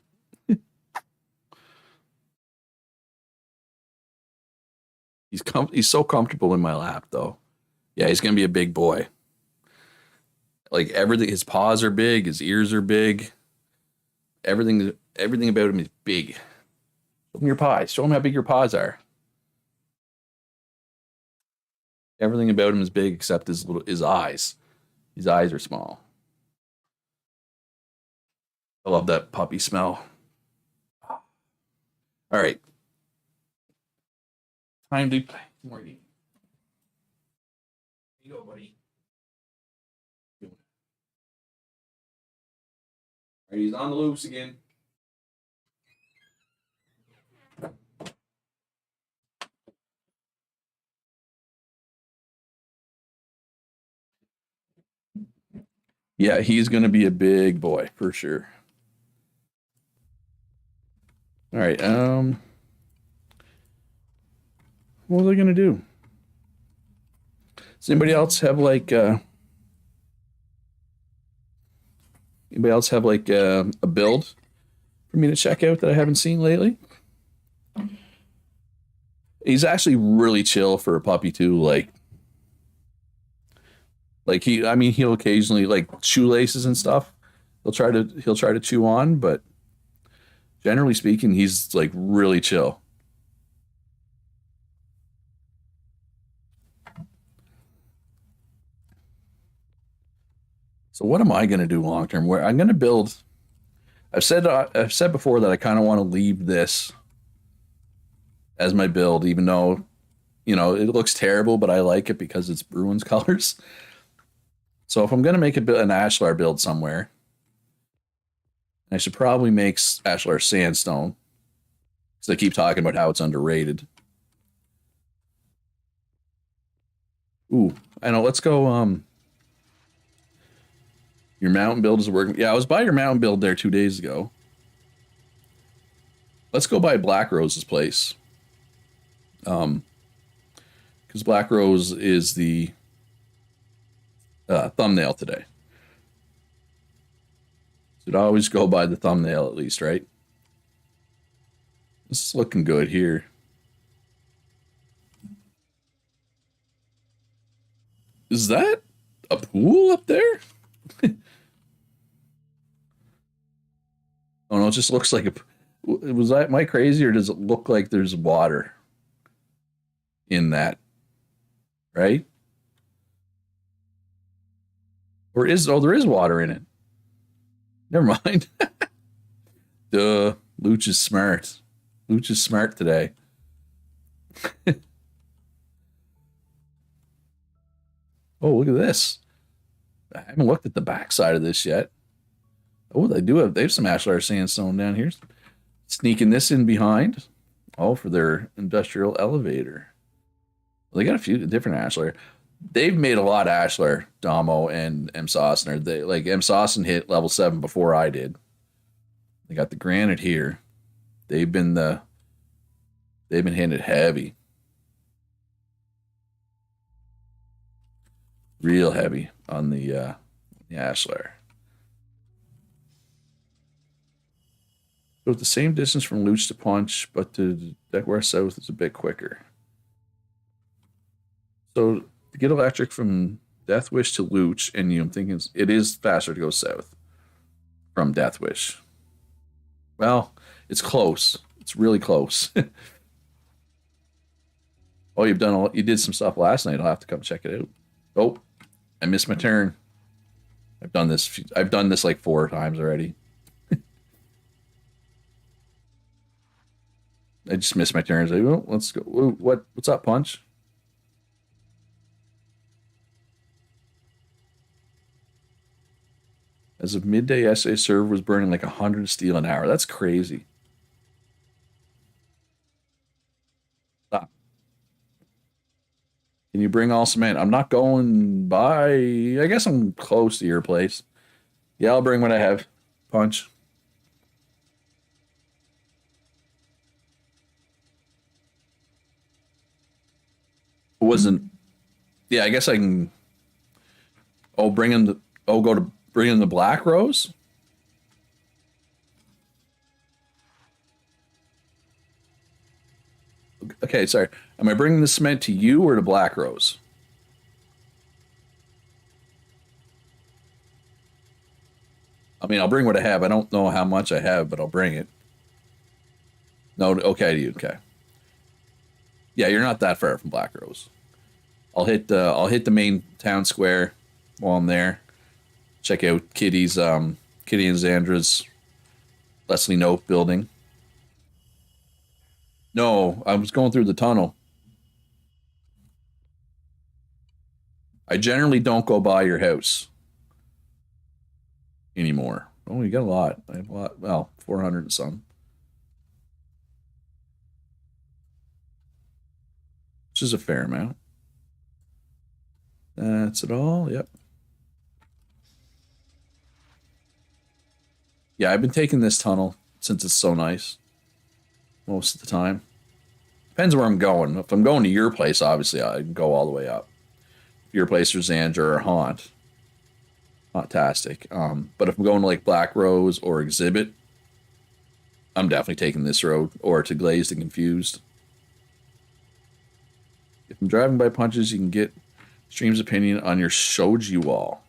He's so comfortable in my lap, though. Yeah, he's gonna be a big boy. Like everything, his paws are big, his ears are big. Everything about him is big. Show him your paws. Show him how big your paws are. Everything about him is big except his eyes. His eyes are small. I love that puppy smell. All right. Time to play. Morty. Here you go, buddy. All right, he's on the loose again. Yeah, he's going to be a big boy for sure. All right. What was I going to do? Does anybody else have like a build for me to check out that I haven't seen lately? He's actually really chill for a puppy too. I mean, he'll occasionally like shoelaces and stuff. He'll try to chew on, but generally speaking, he's like really chill. So what am I going to do long term? Where I'm going to build. I've said before that I kind of want to leave this as my build, even though it looks terrible, but I like it because it's Bruins colors. So if I'm going to make an Ashlar build somewhere, I should probably make Ashlar sandstone because I keep talking about how it's underrated. Ooh, I know. Let's go. Your mountain build is working. Yeah, I was by your mountain build there 2 days ago. Let's go by Black Rose's place. Because Black Rose is the thumbnail today. Should always go by the thumbnail at least, right? This is looking good here. Is that a pool up there? Oh no, it just looks like a. Was that, am I crazy, or does it look like there's water in that? Right? Or is, oh, there is water in it. Never mind. Duh. Luch is smart. Luch is smart today. Oh, look at this. I haven't looked at the backside of this yet. Oh, they have some Ashlar sandstone down here. Sneaking this in behind. Oh, for their industrial elevator. Well, they got a few different Ashlar. They've made a lot of Ashlar, Damo and M. Sosner. They like M. Sosson hit level 7 before I did. They got the granite here. They've been hitting it heavy. Real heavy on the Ashlar. So it's the same distance from Luch to Punch, but to deck west south is a bit quicker. So to get electric from Death Wish to Luch, and I'm thinking it is faster to go south from Death Wish. Well, it's close. It's really close. Oh, you did some stuff last night. I'll have to come check it out. Oh, I missed my turn. I've done this like 4 times already. I just missed my turns. Like, oh, let's go. Ooh, what's up, Punch? As of midday yesterday, server was burning like 100 steel an hour. That's crazy. Stop. Can you bring all cement? I'm not going by. I guess I'm close to your place. Yeah, I'll bring what I have. Punch. It wasn't. Yeah, I guess I can. Oh, bring in the. Oh, go to bring in the black rose. Okay, sorry. Am I bringing the cement to you or to Black Rose? I mean, I'll bring what I have. I don't know how much I have, but I'll bring it. No, okay to you. Okay. Yeah, you're not that far from Black Rose. I'll hit the main town square while I'm there. Check out Kitty and Zandra's Leslie Nope building. No, I was going through the tunnel. I generally don't go by your house anymore. Oh, you got a lot. I have a lot. Well, 400 and some. Which is a fair amount. That's it all. Yep. Yeah, I've been taking this tunnel since it's so nice most of the time. Depends where I'm going. If I'm going to your place, obviously, I can go all the way up. Your place or Xandra or Haunt. Fantastic. But if I'm going to like Black Rose or Exhibit, I'm definitely taking this road, or to Glazed and Confused. If I'm driving by Punches, you can get Stream's opinion on your Shoji wall.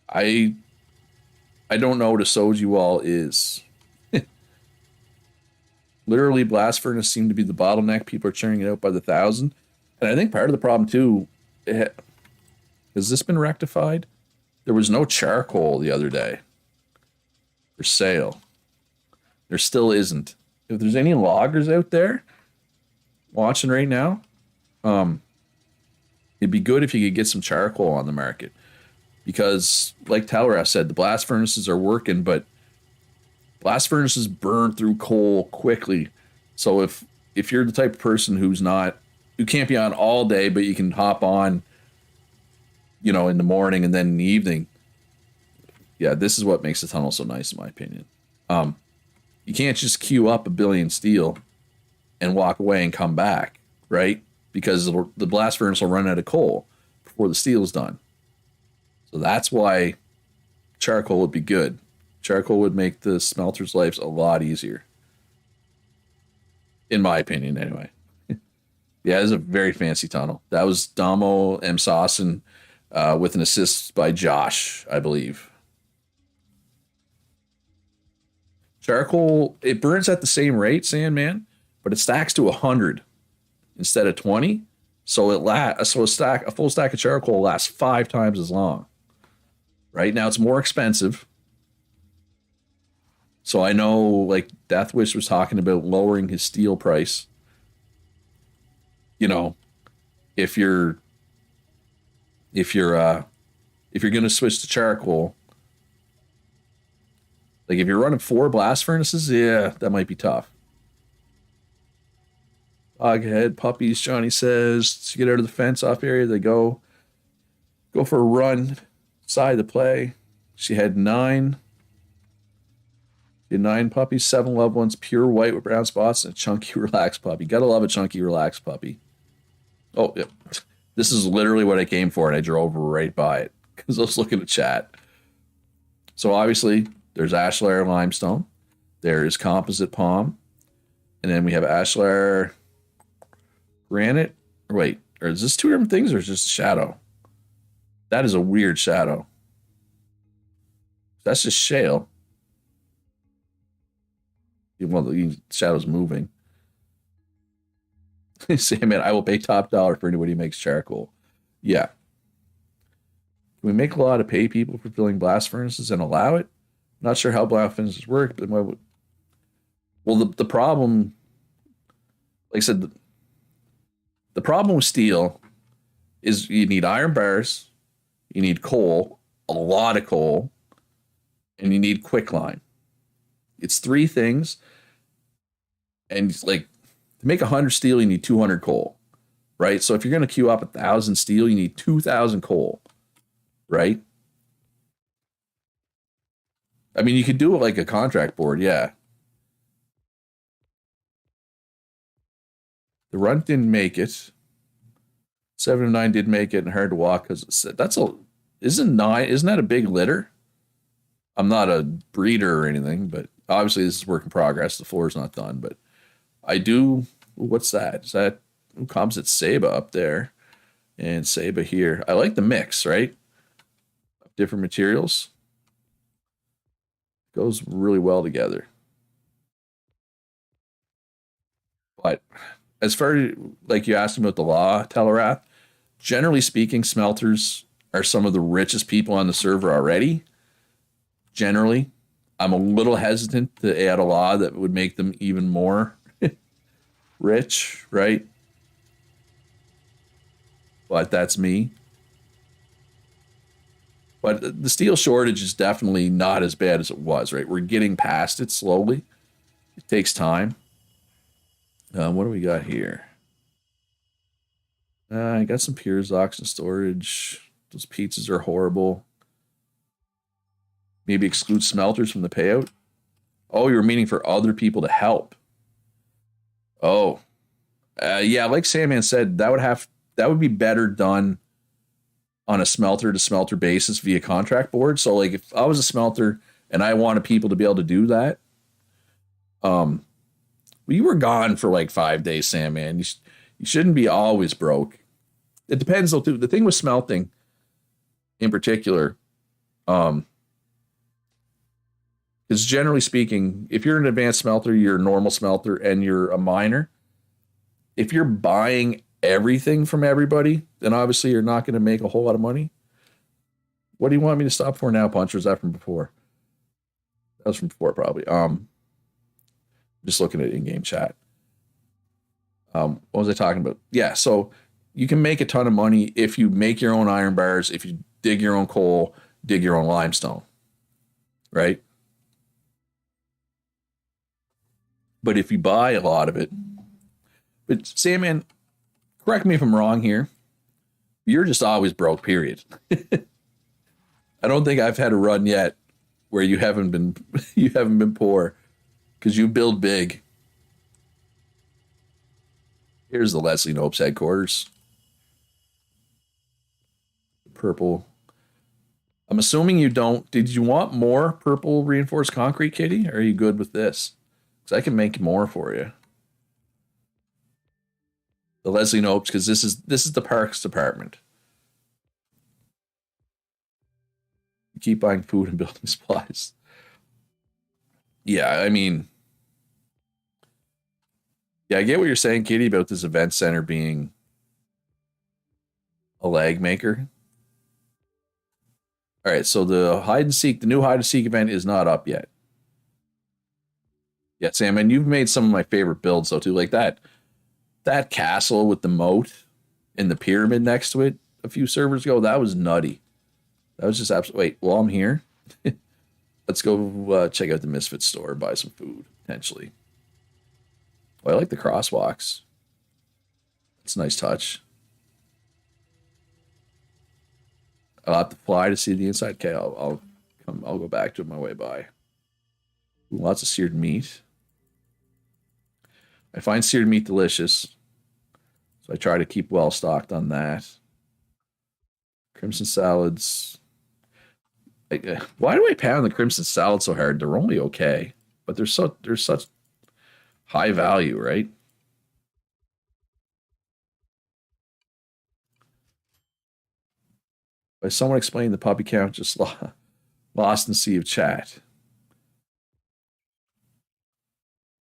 I don't know what a Shoji wall is. Literally, blast furnace seemed to be the bottleneck. People are churning it out by the thousand. And I think part of the problem, too, has this been rectified? There was no charcoal the other day for sale. There still isn't. If there's any loggers out there watching right now, it'd be good if you could get some charcoal on the market. Because, like Talraf said, the blast furnaces are working, but blast furnaces burn through coal quickly. So if you're the type of person who can't be on all day, but you can hop on, in the morning and then in the evening, yeah, this is what makes the tunnel so nice, in my opinion. You can't just queue up a billion steel and walk away and come back, right? Because the blast furnace will run out of coal before the steel is done. So that's why charcoal would be good. Charcoal would make the smelter's lives a lot easier. in my opinion, anyway. Yeah, it's a very fancy tunnel. That was Damo M. Saucin with an assist by Josh, I believe. Charcoal, it burns at the same rate, Sandman, but it stacks to 100 instead of 20. So a full stack of charcoal lasts 5 times as long. Right now, it's more expensive. So I know, like Deathwish was talking about lowering his steel price. You know, if you're if you're if you're gonna switch to charcoal, like if you're running 4 blast furnaces, yeah, that might be tough. Doghead puppies, Johnny says, to get out of the fence off area, they go for a run, side to play. She had 9. She had 9 puppies, 7 loved ones, pure white with brown spots, and a chunky relaxed puppy. Gotta love a chunky relaxed puppy. Oh, yeah. This is literally what I came for, and I drove right by it because I was looking at chat. So obviously, there's Ashlar limestone. There's composite palm. And then we have Ashlar granite. Or wait, or is this 2 different things or is this shadow? That is a weird shadow. That's just shale. Well, the shadow's moving. Say, man, I will pay top dollar for anybody who makes charcoal. Yeah. Can we make a law to pay people for filling blast furnaces and allow it? Not sure how blast furnaces work, but well, the problem, like I said, the problem with steel is you need iron bars, you need coal, a lot of coal, and you need quicklime. It's 3 things, and like to make 100 steel, you need 200 coal, right? So if you're going to queue up 1,000 steel, you need 2,000 coal, right? I mean, you could do it like a contract board, yeah. The run didn't make it. 7 of 9 did make it, and hard to walk because isn't that a big litter? I'm not a breeder or anything, but obviously this is work in progress. The floor is not done, but I do. What's that? Is that composite Saba up there and Saba here? I like the mix, right? Different materials. Goes really well together. But as far as like you asked about the law, Telerath, generally speaking, smelters are some of the richest people on the server already. Generally, I'm a little hesitant to add a law that would make them even more rich, right? But that's me. But the steel shortage is definitely not as bad as it was, right? We're getting past it slowly. It takes time. What do we got here? I got some Pures oxygen storage. Those pizzas are horrible. Maybe exclude smelters from the payout. Oh, you're meaning for other people to help. Oh, yeah. Like Sandman said, that would be better done on a smelter to smelter basis via contract board. So, like, if I was a smelter and I wanted people to be able to do that, we were gone for like 5 days, Sandman. You shouldn't be always broke. It depends though. Too. The thing with smelting, in particular, is generally speaking, if you're an advanced smelter, you're a normal smelter, and you're a miner, if you're buying everything from everybody, then obviously you're not going to make a whole lot of money. What do you want me to stop for now, Punch? Or is that from before? That was from before, probably. Just looking at in-game chat. What was I talking about? Yeah, so you can make a ton of money if you make your own iron bars, if you dig your own coal, dig your own limestone, right? But if you buy a lot of it, but Sandman, correct me if I'm wrong here, you're just always broke, period. I don't think I've had a run yet where you haven't been poor because you build big. Here's the Leslie Nopes headquarters. Purple. I'm assuming you don't. Did you want more purple reinforced concrete, Kitty? Or are you good with this? Because I can make more for you. The Leslie Nopes, because this is the parks department. You keep buying food and building supplies. Yeah, I mean, yeah, I get what you're saying, Katie, about this event center being a lag maker. All right, so the new hide and seek event is not up yet. Yeah, Sam, and you've made some of my favorite builds though too, like that castle with the moat and the pyramid next to it a few servers ago. That was nutty. That was just absolutely. Wait, while I'm here, let's go check out the Misfit store, buy some food potentially. Oh, I like the crosswalks. It's a nice touch. I'll have to fly to see the inside. Okay, I'll go back to it my way by. Ooh, lots of seared meat. I find seared meat delicious, so I try to keep well stocked on that. Crimson salads. Why do I pound the crimson salad so hard? They're only okay, but they're such high value, right? By someone explaining the puppy count just lost in sea of chat.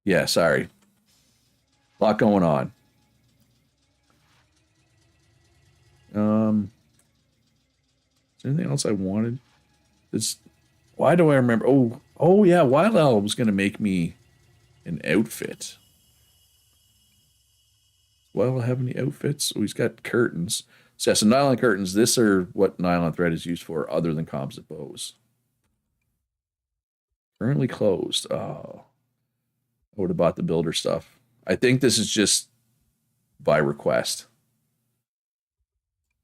Yeah, sorry. A lot going on. Is there anything else I wanted? It's why do I remember? Oh yeah, Wild Owl was gonna make me an outfit. Wild Owl have any outfits? Oh, he's got curtains. So yeah, so nylon curtains. This are what nylon thread is used for, other than composite bows. Currently closed. Oh, I would have bought the builder stuff. I think this is just by request.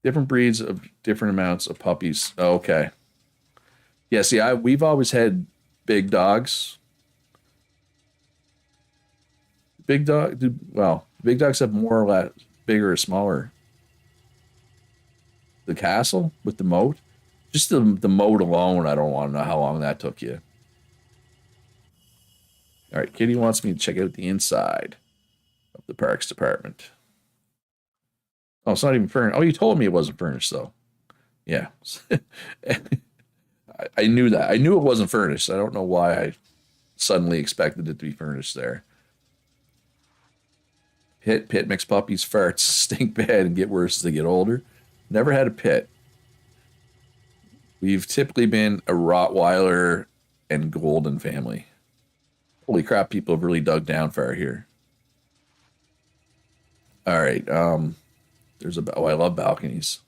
Different breeds of different amounts of puppies. Oh, okay. Yeah, see, we've always had big dogs. Well, big dogs have more or less bigger or smaller. The castle with the moat, just the moat alone. I don't want to know how long that took you. All right, Kitty wants me to check out the inside of the parks department. Oh, it's not even furnished. Oh, you told me it wasn't furnished, though. Yeah. I knew that. I knew it wasn't furnished. I don't know why I suddenly expected it to be furnished there. Pit makes puppies farts stink bad and get worse as they get older. Never had a pit. We've typically been a Rottweiler and Golden family. Holy crap, people have really dug down far here. All right. I love balconies.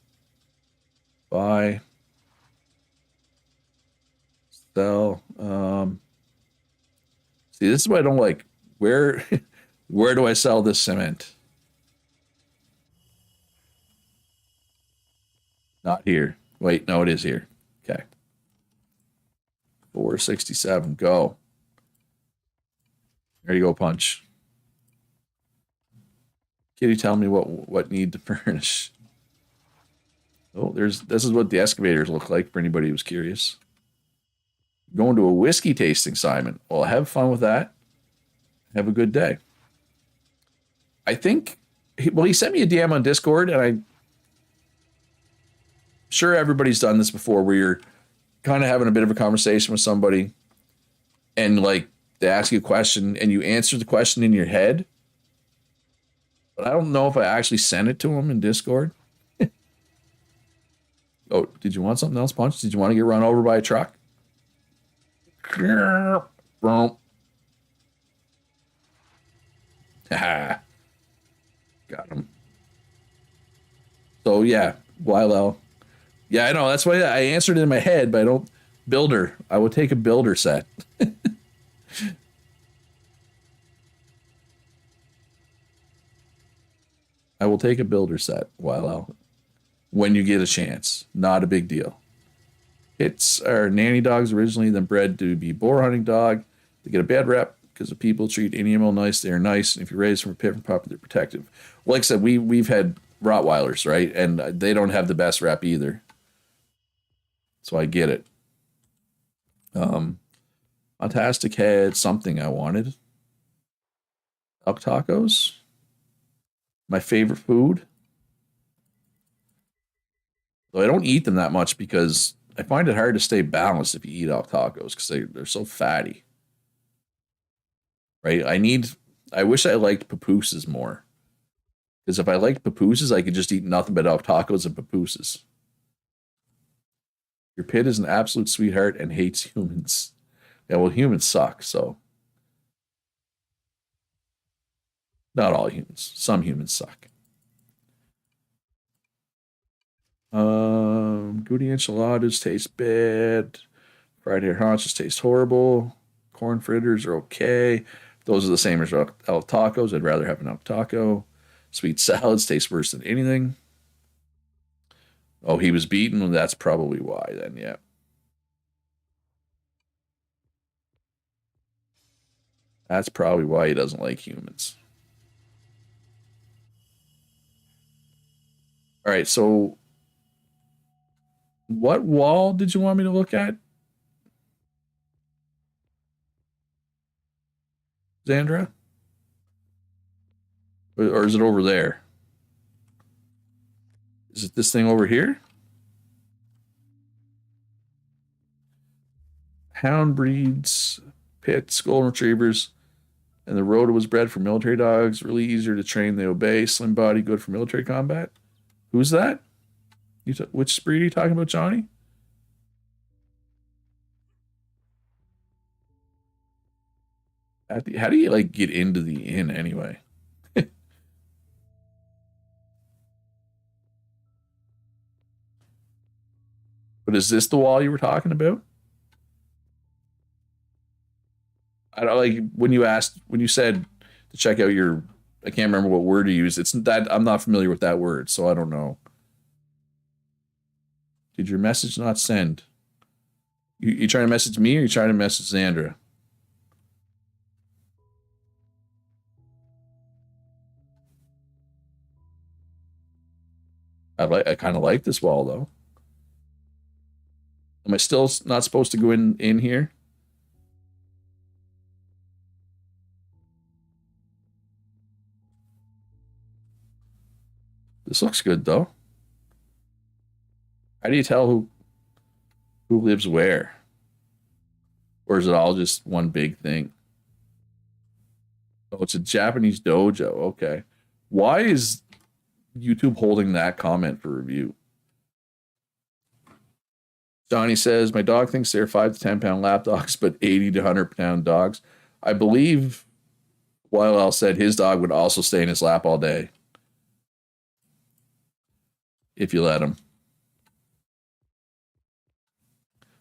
Buy. Sell. See, this is what I don't like. Where where do I sell this cement? Not here. Wait, no, it is here. Okay. 467. Go. There you go, punch. Kitty, tell me what need to furnish. Oh, this is what the excavators look like for anybody who's curious. Going to a whiskey tasting, Simon. Well, have fun with that. Have a good day. I think he sent me a DM on Discord, and I'm sure everybody's done this before where you're kind of having a bit of a conversation with somebody and like they ask you a question and you answer the question in your head. But I don't know if I actually sent it to him in Discord. Oh, did you want something else, Punch? Did you want to get run over by a truck? Got him. So yeah, Wylo. Yeah, I know. That's why I answered it in my head, but I don't. Builder. I would take a builder set. I will take a builder set, Wylo, when you get a chance. Not a big deal. It's our nanny dogs originally, then bred to be boar hunting dog. They get a bad rep because the people treat any animal nice. They are nice, and if you raise from a pit from pup, they're protective. Well, like I said, we've had Rottweilers, right, and they don't have the best rep either. So I get it. Fantastic had something I wanted. Elk tacos. My favorite food, though I don't eat them that much because I find it hard to stay balanced if you eat out tacos because they're so fatty, right? I wish I liked pupusas more because if I liked pupusas, I could just eat nothing but out tacos and pupusas. Your pit is an absolute sweetheart and hates humans. Yeah, well, humans suck, so not all humans. Some humans suck. Goody enchiladas taste bad. Fried hair haunches taste horrible. Corn fritters are okay. Those are the same as el tacos. I'd rather have an el taco. Sweet salads taste worse than anything. Oh, he was beaten. That's probably why then, yeah. That's probably why he doesn't like humans. All right, so what wall did you want me to look at, Zandra? Or is it over there? Is it this thing over here? Hound breeds, pits, golden retrievers, and the Rhoda was bred for military dogs. Really easier to train. They obey. Slim body, good for military combat. Who's that? Which breed are you talking about, Johnny? How do you like get into the inn anyway? But is this the wall you were talking about? I don't like when you said to check out your. I can't remember what word you used. It's that I'm not familiar with that word, so I don't know. Did your message not send? You trying to message me or you trying to message Xandra? I kind of like this wall though. Am I still not supposed to go in here? This looks good though. How do you tell who lives where? Or is it all just one big thing? Oh, it's a Japanese dojo. Okay. Why is YouTube holding that comment for review? Johnny says, my dog thinks they're 5 to 10 pound lap dogs, but 80 to 100 pound dogs. I believe Wild said his dog would also stay in his lap all day if you let him.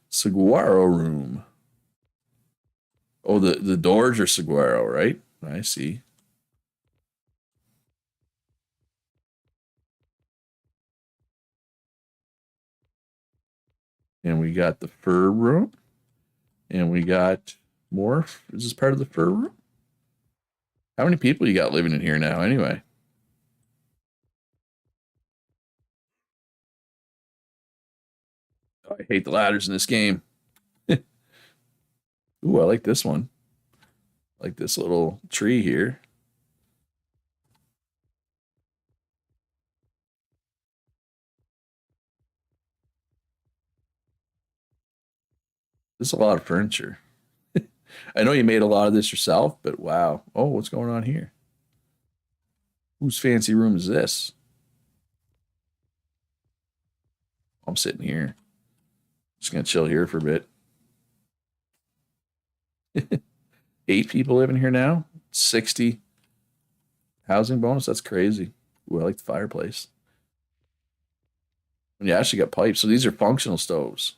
Saguaro room. Oh, the doors are saguaro, right? I see. And we got the fur room. And we got more. Is this part of the fur room? How many people you got living in here now, anyway? Oh, I hate the ladders in this game. Ooh, I like this one. I like this little tree here. This is a lot of furniture. I know you made a lot of this yourself, but wow. Oh, what's going on here? Whose fancy room is this? I'm sitting here. Just gonna chill here for a bit. 8 people living here now. 60 housing bonus. That's crazy. Ooh, I like the fireplace. And you actually got pipes. So these are functional stoves,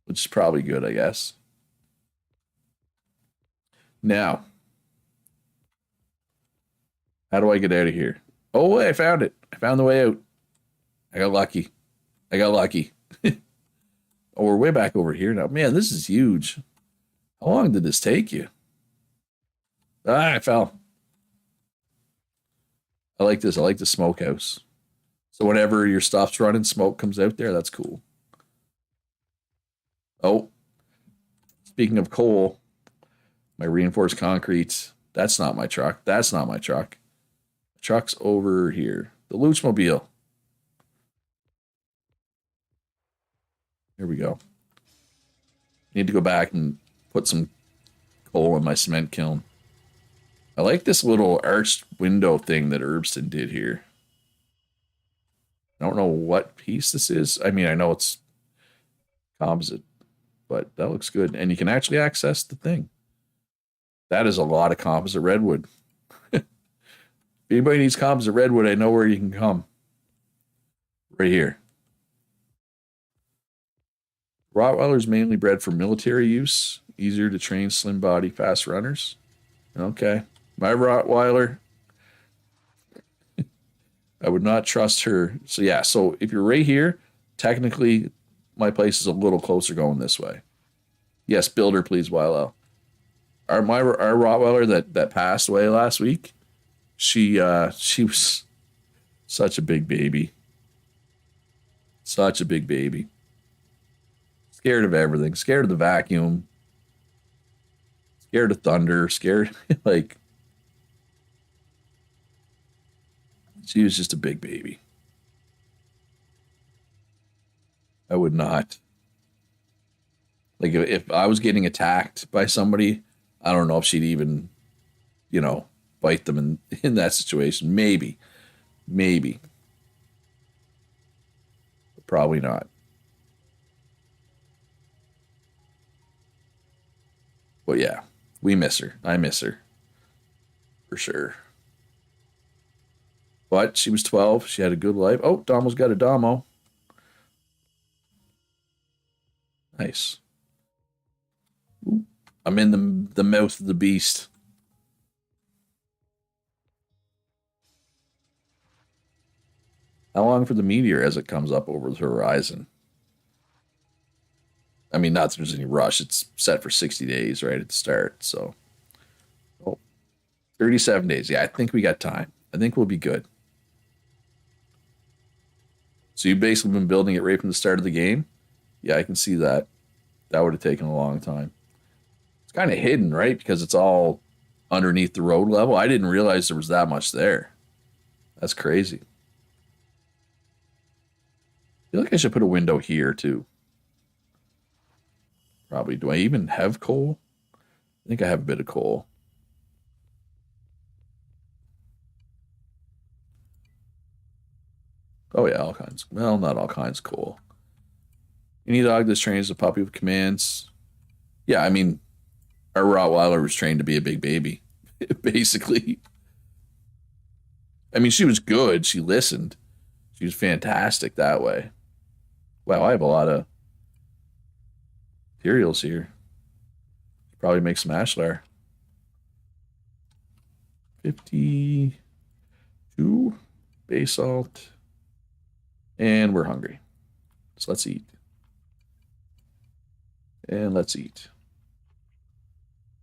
which is probably good, I guess. Now, how do I get out of here? Oh, I found it. I found the way out. I got lucky. I got lucky. Oh, we're way back over here now. Man, this is huge. How long did this take you? Ah, I fell. I like this. I like the smokehouse. So whenever your stuff's running, smoke comes out there. That's cool. Oh, speaking of coal, my reinforced concrete. That's not my truck. That's not my truck. Truck's over here. The Luchmobile. Here we go. Need to go back and put some coal in my cement kiln. I like this little arched window thing that Herbston did here. I don't know what piece this is. I mean, I know it's composite, but that looks good. And you can actually access the thing. That is a lot of composite redwood. If anybody needs composite redwood, I know where you can come. Right here. Rottweilers mainly bred for military use. Easier to train, slim body, fast runners. Okay. My Rottweiler, I would not trust her. So yeah, so if you're right here, technically my place is a little closer going this way. Yes, builder, please, Wylo. Our Rottweiler that passed away last week, she was such a big baby. Such a big baby. Scared of everything. Scared of the vacuum. Scared of thunder. Scared like she was just a big baby. I would not. Like if I was getting attacked by somebody, I don't know if she'd even, bite them in that situation. Maybe. Maybe. But probably not. But yeah, we miss her. I miss her. For sure. But she was 12. She had a good life. Oh, Domo's got a Domo. Nice. Ooh, I'm in the mouth of the beast. How long for the meteor as it comes up over the horizon? I mean, not that there's any rush. It's set for 60 days right at the start. So, 37 days. Yeah, I think we got time. I think we'll be good. So you've basically been building it right from the start of the game? Yeah, I can see that. That would have taken a long time. It's kind of hidden, right? Because it's all underneath the road level. I didn't realize there was that much there. That's crazy. I feel like I should put a window here too. Probably. Do I even have coal? I think I have a bit of coal. Oh yeah, all kinds. Well, not all kinds of coal. Any dog that's trained as a puppy with commands. Yeah, I mean, our Rottweiler was trained to be a big baby, basically. I mean, she was good. She listened. She was fantastic that way. Wow, I have a lot of materials here. Probably make some Ashlar. 52 basalt. And we're hungry. So let's eat. And let's eat.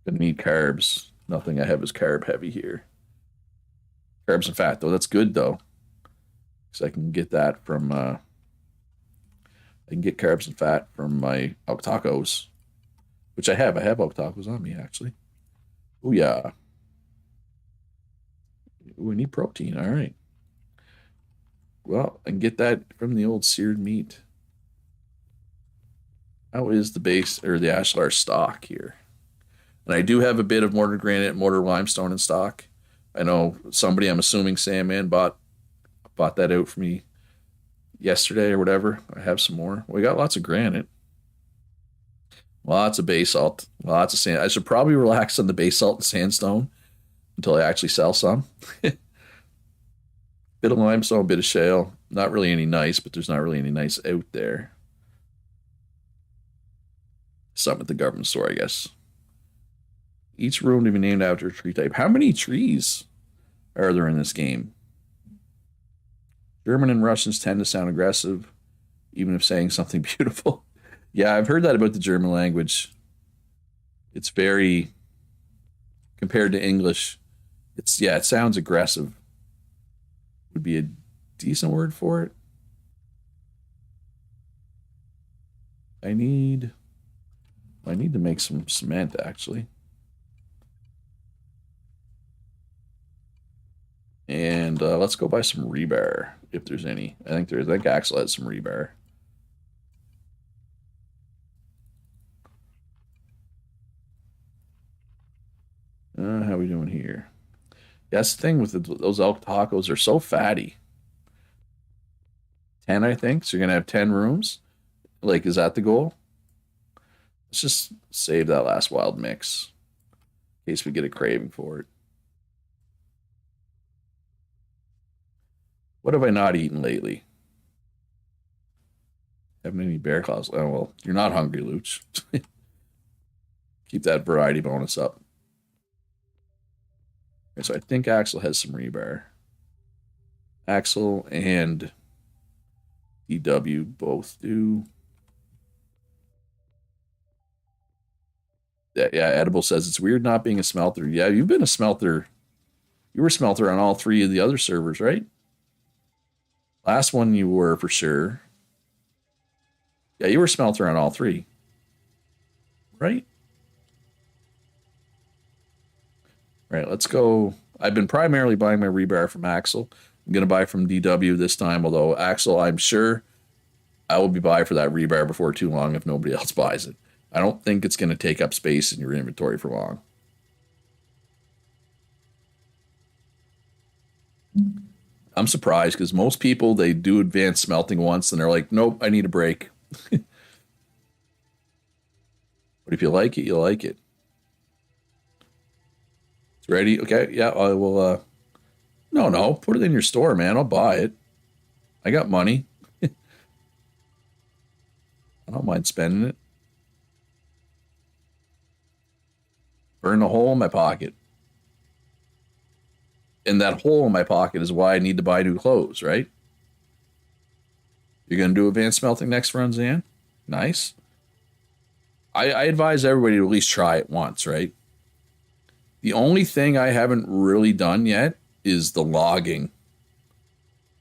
Gonna need carbs. Nothing I have is carb heavy here. Carbs and fat, though. That's good, though. Because I can get that from... I can get carbs and fat from my elk tacos. Which I have. I have elk tacos on me, actually. Oh, yeah. We need protein. All right. Well, I can get that from the old seared meat. How is the base or the Ashlar stock here? And I do have a bit of mortar granite and mortar limestone in stock. I know somebody, I'm assuming Sandman, bought that out for me yesterday or whatever. I have some more. We got lots of granite. Lots of basalt. Lots of sand. I should probably relax on the basalt and sandstone until I actually sell some. Bit of limestone, bit of shale. Not really any nice, but there's not really any nice out there. Some at the government store, I guess. Each room to be named after a tree type. How many trees are there in this game? German and Russians tend to sound aggressive, even if saying something beautiful. Yeah, I've heard that about the German language. It's very, compared to English, it sounds aggressive. Would be a decent word for it. I need to make some cement, actually. And Let's go buy some rebar if there's any. I think Axel has some rebar. How we doing here? Yeah, that's the thing with those elk tacos. They're so fatty. 10, I think. So you're gonna have 10 rooms. Like, is that the goal? Let's just save that last wild mix in case we get a craving for it. What have I not eaten lately? Haven't any bear claws. Oh well, you're not hungry, Luch. Keep that variety bonus up. Okay, so I think Axel has some rebar. Axel and DW both do. Yeah, Edible says it's weird not being a smelter. Yeah, you've been a smelter. You were a smelter on all 3 of the other servers, right? Last one you were for sure. Yeah, you were a smelter on all 3. Right? Right, let's go. I've been primarily buying my rebar from Axel. I'm going to buy from DW this time, although Axel, I'm sure I will be buying for that rebar before too long if nobody else buys it. I don't think it's going to take up space in your inventory for long. I'm surprised because most people, they do advanced smelting once and they're like, nope, I need a break. But if you like it, you like it. It's ready? Okay, yeah, I will. No, put it in your store, man. I'll buy it. I got money. I don't mind spending it. Burn a hole in my pocket. And that hole in my pocket is why I need to buy new clothes, right? You're going to do advanced smelting next run, Zan? Nice. I advise everybody to at least try it once, right? The only thing I haven't really done yet is the logging.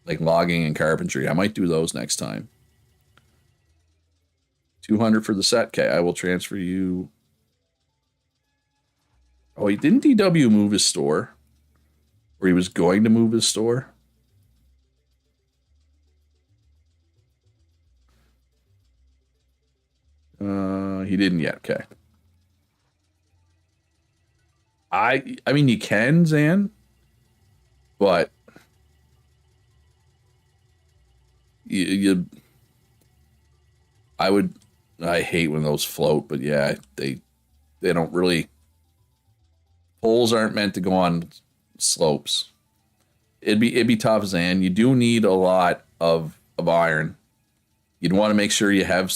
Like logging and carpentry. I might do those next time. 200 for the set. Okay, I will transfer you. Oh, didn't DW move his store? Or he was going to move his store? He didn't yet. Okay. I mean, you can, Zan, but you I hate when those float, but yeah, they don't really. Poles aren't meant to go on slopes. It'd be tough, Zan. You do need a lot of iron. You'd want to make sure you have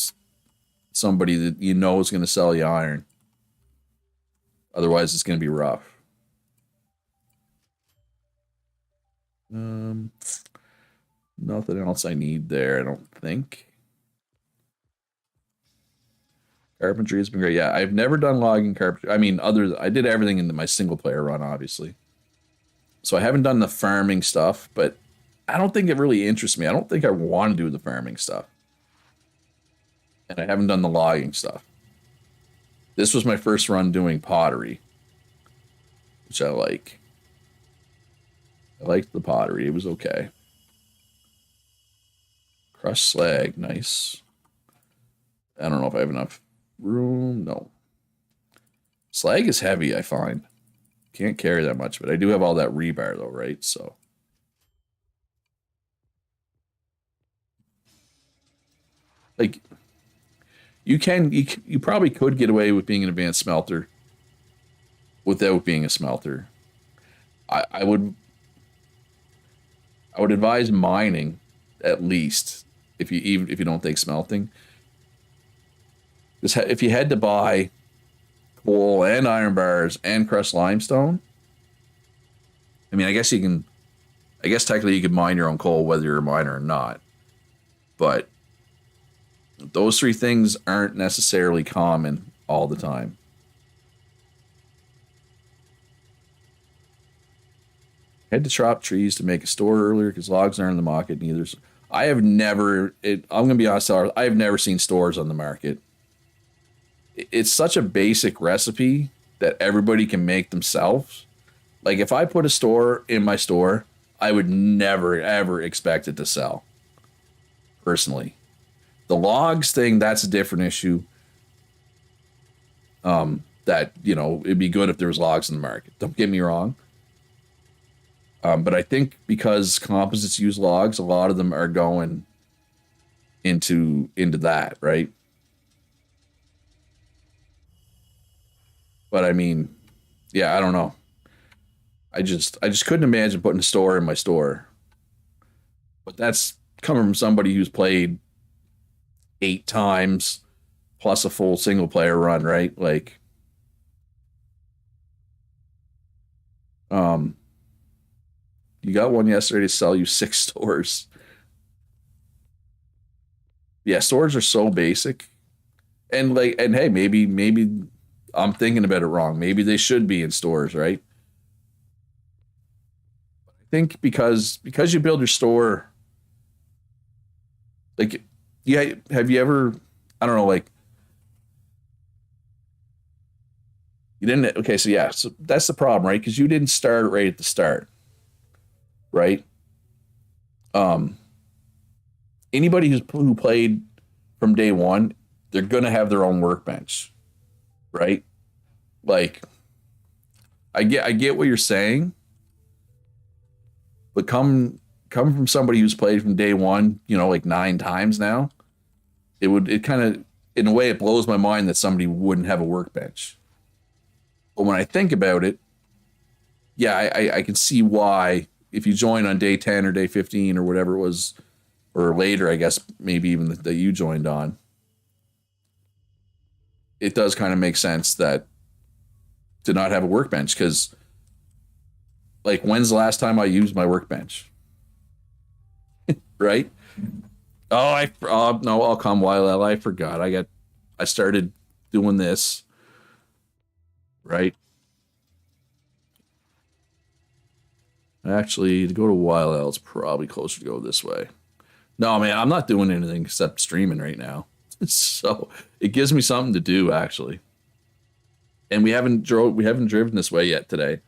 somebody that you know is going to sell you iron. Otherwise, it's going to be rough. Nothing else I need there, I don't think. Carpentry has been great. Yeah, I've never done logging carpentry. I mean, I did everything in my single player run, obviously. So I haven't done the farming stuff, but I don't think it really interests me. I don't think I want to do the farming stuff. And I haven't done the logging stuff. This was my first run doing pottery, which I like. I liked the pottery. It was okay. Crushed slag. Nice. I don't know if I have enough room. No. Slag is heavy, I find. Can't carry that much, but I do have all that rebar, though, right? So. Like, you probably could get away with being an advanced smelter without being a smelter. I would advise mining at least if you don't think smelting. If you had to buy coal and iron bars and crushed limestone, I mean, I guess technically you could mine your own coal whether you're a miner or not, but those 3 things aren't necessarily common all the time. I had to chop trees to make a store earlier because logs aren't in the market. Neither. I have never. I'm going to be honest. I have never seen stores on the market. It's such a basic recipe that everybody can make themselves. Like if I put a store in my store, I would never ever expect it to sell. Personally, the logs thing, that's a different issue. That, it'd be good if there was logs in the market. Don't get me wrong. But I think because composites use logs, a lot of them are going into that, right? But I mean, yeah, I don't know. I just couldn't imagine putting a store in my store. But that's coming from somebody who's played 8 times plus a full single player run, right? Like, um, you got one yesterday to sell you 6 stores. Yeah, stores are so basic. And hey, maybe I'm thinking about it wrong. Maybe they should be in stores, right? I think because you build your store, like, yeah, have you ever, I don't know, like, you didn't, okay, so yeah, so that's the problem, right? Because you didn't start right at the start, right? Um, Anybody who played from day one, they're gonna have their own workbench, right? Like, I get what you're saying, but come from somebody who's played from day one, like 9 times now, it kind of, in a way, it blows my mind that somebody wouldn't have a workbench. But when I think about it, yeah, I can see why if you join on day 10 or day 15 or whatever it was, or later, I guess maybe even that you joined on, it does kind of make sense that to not have a workbench because, like, when's the last time I used my workbench, right? No, I'll come while I forgot. I started doing this, right? Actually, to go to Wild L, it's probably closer to go this way. No, man, I'm not doing anything except streaming right now. So it gives me something to do actually. And we haven't driven this way yet today,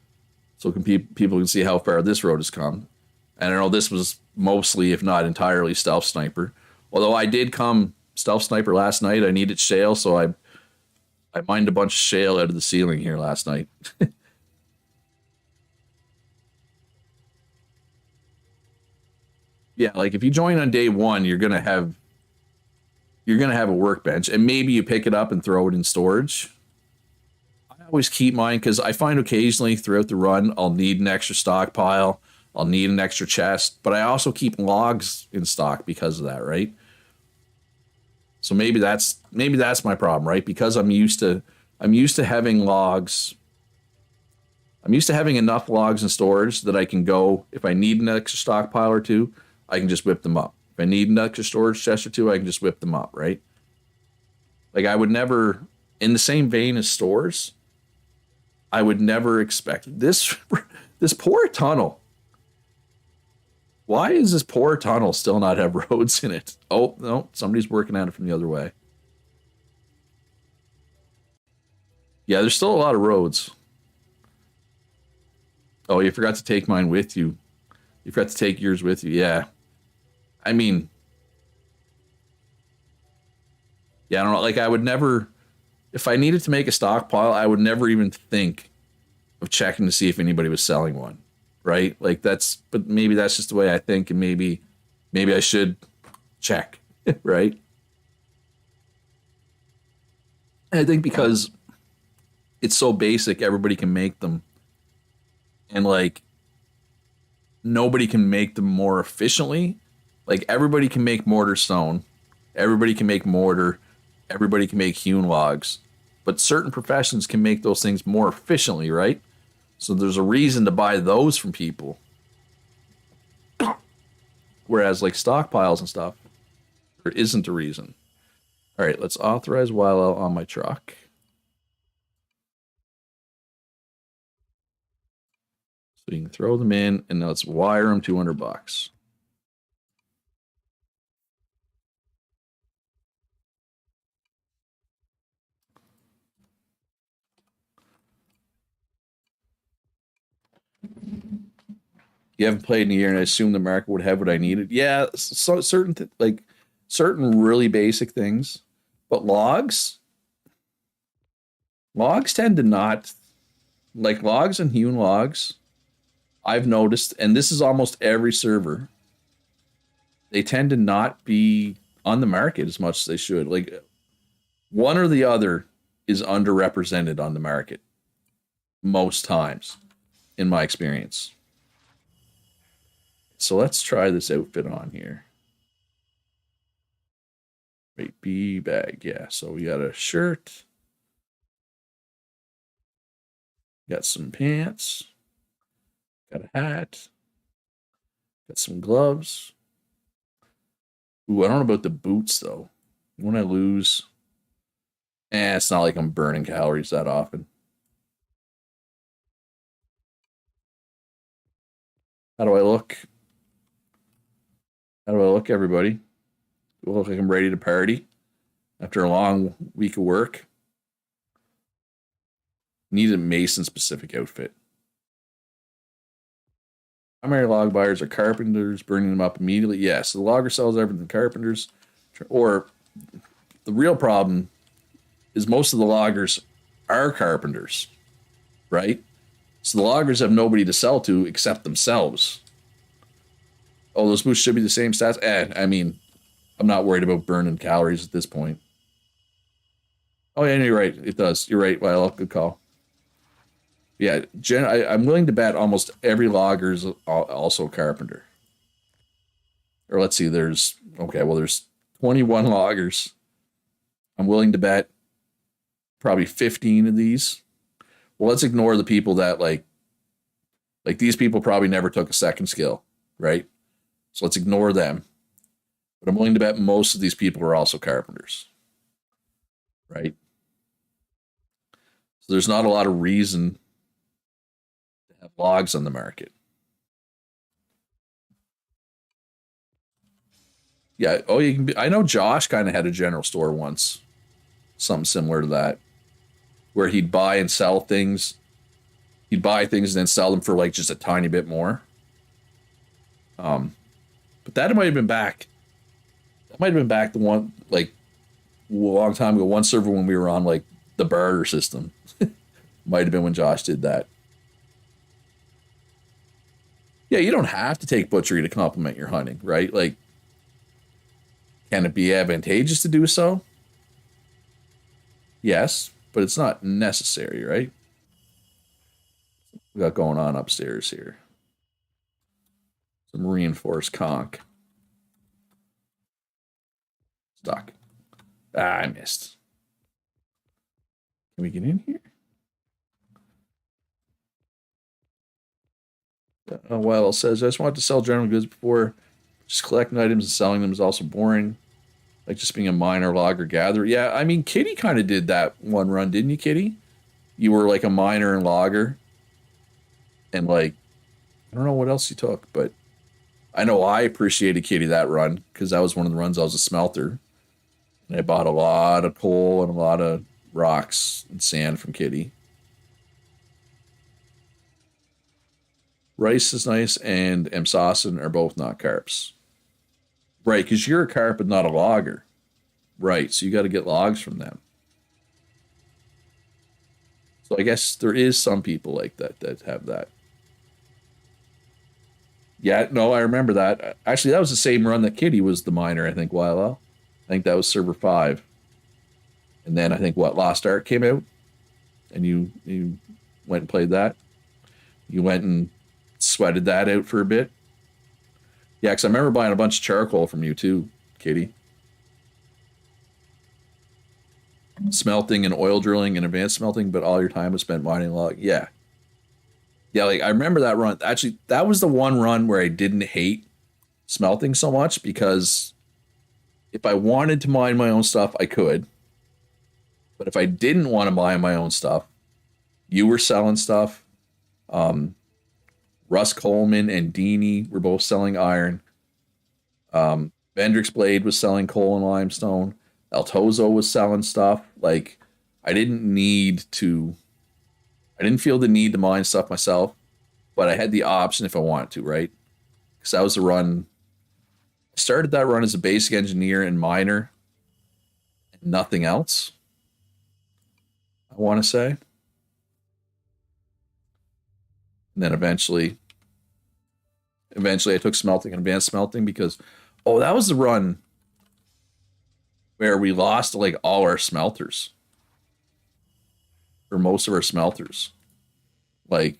so people can see how far this road has come. And I know this was mostly, if not entirely, stealth sniper. Although I did come stealth sniper last night, I needed shale, so I mined a bunch of shale out of the ceiling here last night. Yeah, like if you join on day one, you're gonna have a workbench, and maybe you pick it up and throw it in storage. I always keep mine because I find occasionally throughout the run I'll need an extra stockpile, I'll need an extra chest, but I also keep logs in stock because of that, right? So maybe that's my problem, right? Because I'm used to having logs. I'm used to having enough logs in storage that I can go if I need an extra stockpile or two, I can just whip them up. If I need an extra storage chest or two, I can just whip them up, right? Like I would never, in the same vein as stores, I would never expect this. This poor tunnel. Why is this poor tunnel still not have roads in it? Oh no, somebody's working at it from the other way. Yeah, there's still a lot of roads. Oh, you forgot to take mine with you. You forgot to take yours with you. Yeah. I mean, yeah, I don't know. Like, I would never, if I needed to make a stockpile, I would never even think of checking to see if anybody was selling one. Right? Like, but maybe that's just the way I think, and maybe I should check. Right? And I think because it's so basic, everybody can make them. And, like, nobody can make them more efficiently. Like, everybody can make mortar stone, everybody can make mortar, everybody can make hewn logs, but certain professions can make those things more efficiently, right? So there's a reason to buy those from people. Whereas, like, stockpiles and stuff, there isn't a reason. All right, let's authorize Wilo on my truck. So you can throw them in, and let's wire them $200. You haven't played in a year, and I assume the market would have what I needed. Yeah, so certain like certain really basic things, but logs tend to not like logs and hewn logs. I've noticed, and this is almost every server. They tend to not be on the market as much as they should. Like one or the other is underrepresented on the market most times, in my experience. So let's try this outfit on here. Wait, B bag, yeah. So we got a shirt, got some pants, got a hat, got some gloves. Ooh, I don't know about the boots though. When I lose, it's not like I'm burning calories that often. How do I look? How do I look, everybody? Do I look like I'm ready to party after a long week of work? Need a Mason specific outfit. Primary log buyers are carpenters, burning them up immediately. Yes, the logger sells everything to carpenters. Or the real problem is most of the loggers are carpenters, right? So the loggers have nobody to sell to except themselves. Oh, those boots should be the same stats. I mean, I'm not worried about burning calories at this point. Oh, yeah, you're right. It does. You're right, Well, good call. Yeah, I'm willing to bet almost every logger is also a carpenter. Or let's see, there's 21 loggers. I'm willing to bet probably 15 of these. Well, let's ignore the people that like these people probably never took a second skill, right? So let's ignore them. But I'm willing to bet most of these people are also carpenters, right? So there's not a lot of reason to have logs on the market. Yeah. Oh, you can be. I know Josh kind of had a general store once, something similar to that, where he'd buy and sell things. He'd buy things and then sell them for like just a tiny bit more. But that might have been back. That might have been back the one like a long time ago. One server when we were on like the barter system. Might have been when Josh did that. Yeah, you don't have to take butchery to complement your hunting, right? Like, can it be advantageous to do so? Yes, but it's not necessary, right? We got going on upstairs here. Some reinforced conch. Stuck. I missed. Can we get in here? Well, says, I just want to sell general goods before just collecting items and selling them is also boring. Like just being a miner, logger, gatherer. Yeah, I mean, Kitty kind of did that one run, didn't you, Kitty? You were like a miner and logger. And like, I don't know what else you took, but I know I appreciated Kitty that run because that was one of the runs I was a smelter. And I bought a lot of coal and a lot of rocks and sand from Kitty. Rice is nice, and Emsaucin are both not carps. Right, because you're a carp but not a logger. Right, so you got to get logs from them. So I guess there is some people like that have that. Yeah, no, I remember that. Actually, that was the same run that Kitty was the miner, I think, while out. I think that was server 5. And then I think Lost Ark came out and you went and played that. You went and sweated that out for a bit. Yeah, because I remember buying a bunch of charcoal from you too, Kitty. Smelting and oil drilling and advanced smelting, but all your time was spent mining log. Yeah. Yeah, like I remember that run. Actually, that was the one run where I didn't hate smelting so much because if I wanted to mine my own stuff, I could. But if I didn't want to mine my own stuff, you were selling stuff. Russ Coleman and Deanie were both selling iron. Vendrick's Blade was selling coal and limestone. El Tozo was selling stuff. Like, I didn't feel the need to mine stuff myself, but I had the option if I wanted to, right? Because that was the run. I started that run as a basic engineer and miner, and nothing else. I want to say, and then eventually, I took smelting and advanced smelting because, oh, that was the run where we lost like all our smelters or most of our smelters. Like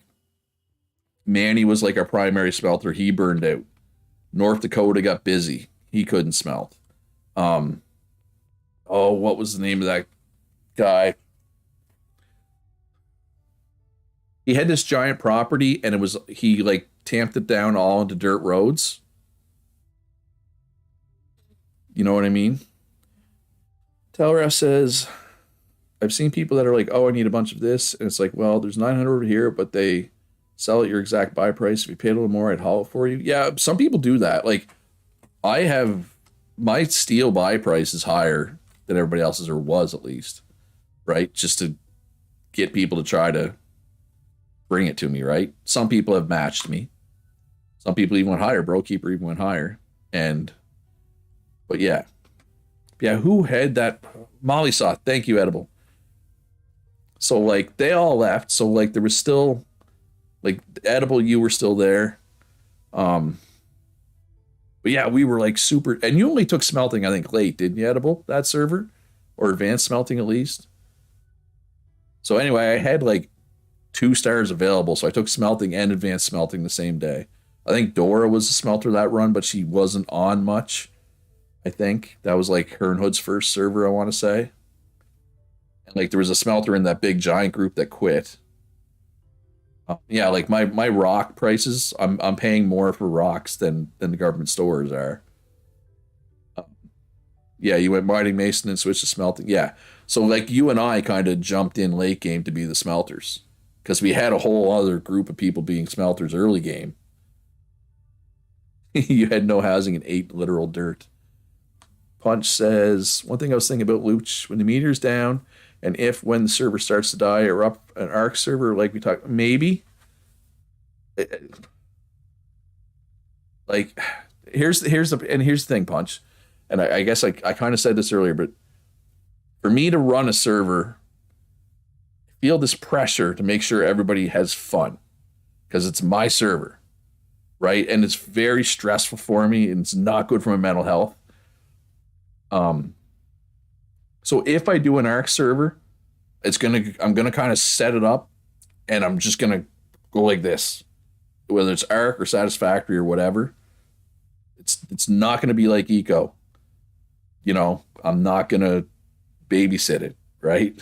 Manny was like our primary smelter. He burned out. North Dakota got busy. He couldn't smelt. Oh, what was the name of that guy? He had this giant property and he like tamped it down all into dirt roads. You know what I mean? Telref says, I've seen people that are like, oh, I need a bunch of this. And it's like, well, there's 900 over here, but they sell at your exact buy price. If you paid a little more, I'd haul it for you. Yeah, some people do that. Like, I have my steel buy price is higher than everybody else's, or was at least, right? Just to get people to try to bring it to me, right? Some people have matched me. Some people even went higher. Brokeeper even went higher. But yeah. Yeah, who had that? Molly saw. Thank you, Edible. So, like, they all left. So, like, there was still, like, Edible, you were still there. But yeah, we were, like, super. And you only took smelting, I think, late, didn't you, Edible, that server? Or advanced smelting, at least. So, anyway, I had, like, 2 stars available. So, I took smelting and advanced smelting the same day. I think Dora was the smelter that run, but she wasn't on much. I think that was like her and Hood's first server, I want to say. And like there was a smelter in that big giant group that quit. Yeah, like my rock prices, I'm paying more for rocks than the government stores are. Yeah, you went mining mason and switched to smelting. Yeah, so like you and I kind of jumped in late game to be the smelters because we had a whole other group of people being smelters early game. You had no housing and 8 literal dirt. Punch says, one thing I was thinking about Luch, when the meteor's down, and when the server starts to die, or up an ARC server, like we talked, maybe. Like, here's the thing, Punch, and I guess I kind of said this earlier, but for me to run a server, I feel this pressure to make sure everybody has fun, because it's my server, right? And it's very stressful for me, and it's not good for my mental health. So if I do an ARC server, I'm gonna kind of set it up, and I'm just gonna go like this, whether it's ARC or Satisfactory or whatever. It's not gonna be like Eco. You know, I'm not gonna babysit it, right?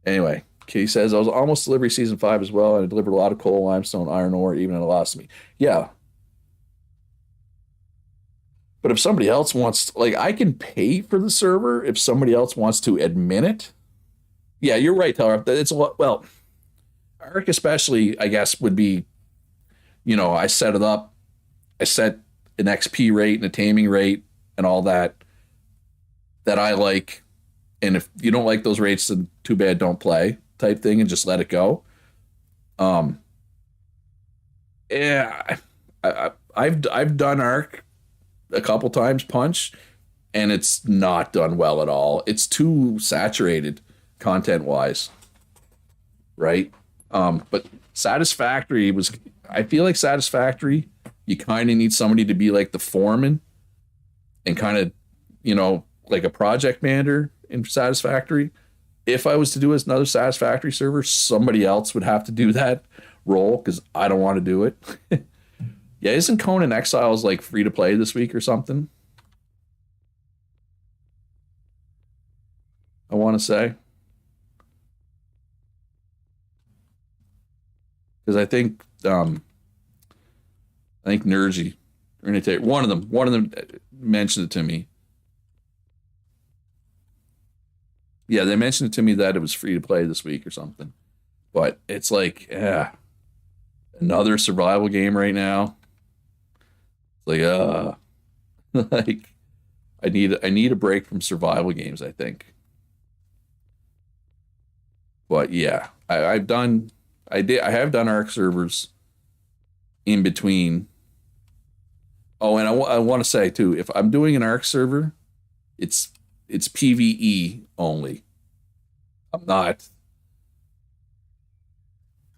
Anyway, Kitty says I was almost delivery season 5 as well, and I delivered a lot of coal, limestone, iron ore, even at a loss to me. Yeah. But if somebody else wants, like, I can pay for the server if somebody else wants to admin it. Yeah, you're right, Tyler. It's a lot. Well, ARC especially, I guess, would be, I set it up. I set an XP rate and a taming rate and all that I like. And if you don't like those rates, then too bad, don't play type thing and just let it go. Yeah, I've done ARC a couple times, Punch, and it's not done well at all. It's too saturated content wise, right? But Satisfactory I feel like Satisfactory, you kind of need somebody to be like the foreman and kind of, like a project manager in Satisfactory. If I was to do another Satisfactory server, somebody else would have to do that role because I don't want to do it. Yeah, isn't Conan Exiles like free to play this week or something? I want to say. Because I think Nergy, one of them mentioned it to me. Yeah, they mentioned it to me that it was free to play this week or something. But it's like, yeah, another survival game right now. Like like I need a break from survival games, I think. But yeah, I've done I have done Arc servers in between. Oh, and I want to say too, if I'm doing an Arc server, it's it's PVE only. I'm not.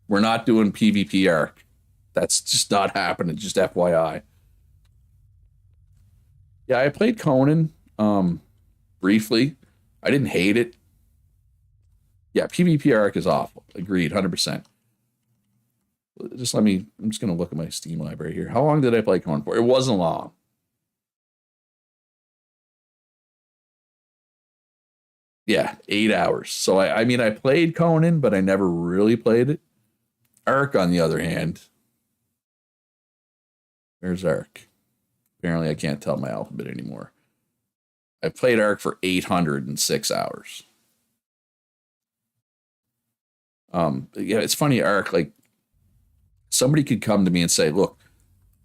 We're not doing PvP Arc. That's just not happening. Just FYI. Yeah, I played Conan briefly. I didn't hate it. Yeah, PvP Arc is awful. Agreed, 100%. Just let me. I'm just gonna look at my Steam library here. How long did I play Conan for? It wasn't long. Yeah, 8 hours. So I mean, I played Conan, but I never really played it. Arc, on the other hand, there's Arc. Apparently, I can't tell my alphabet anymore. I played Arc for 806 hours. Yeah, it's funny, Arc. Like somebody could come to me and say, "Look,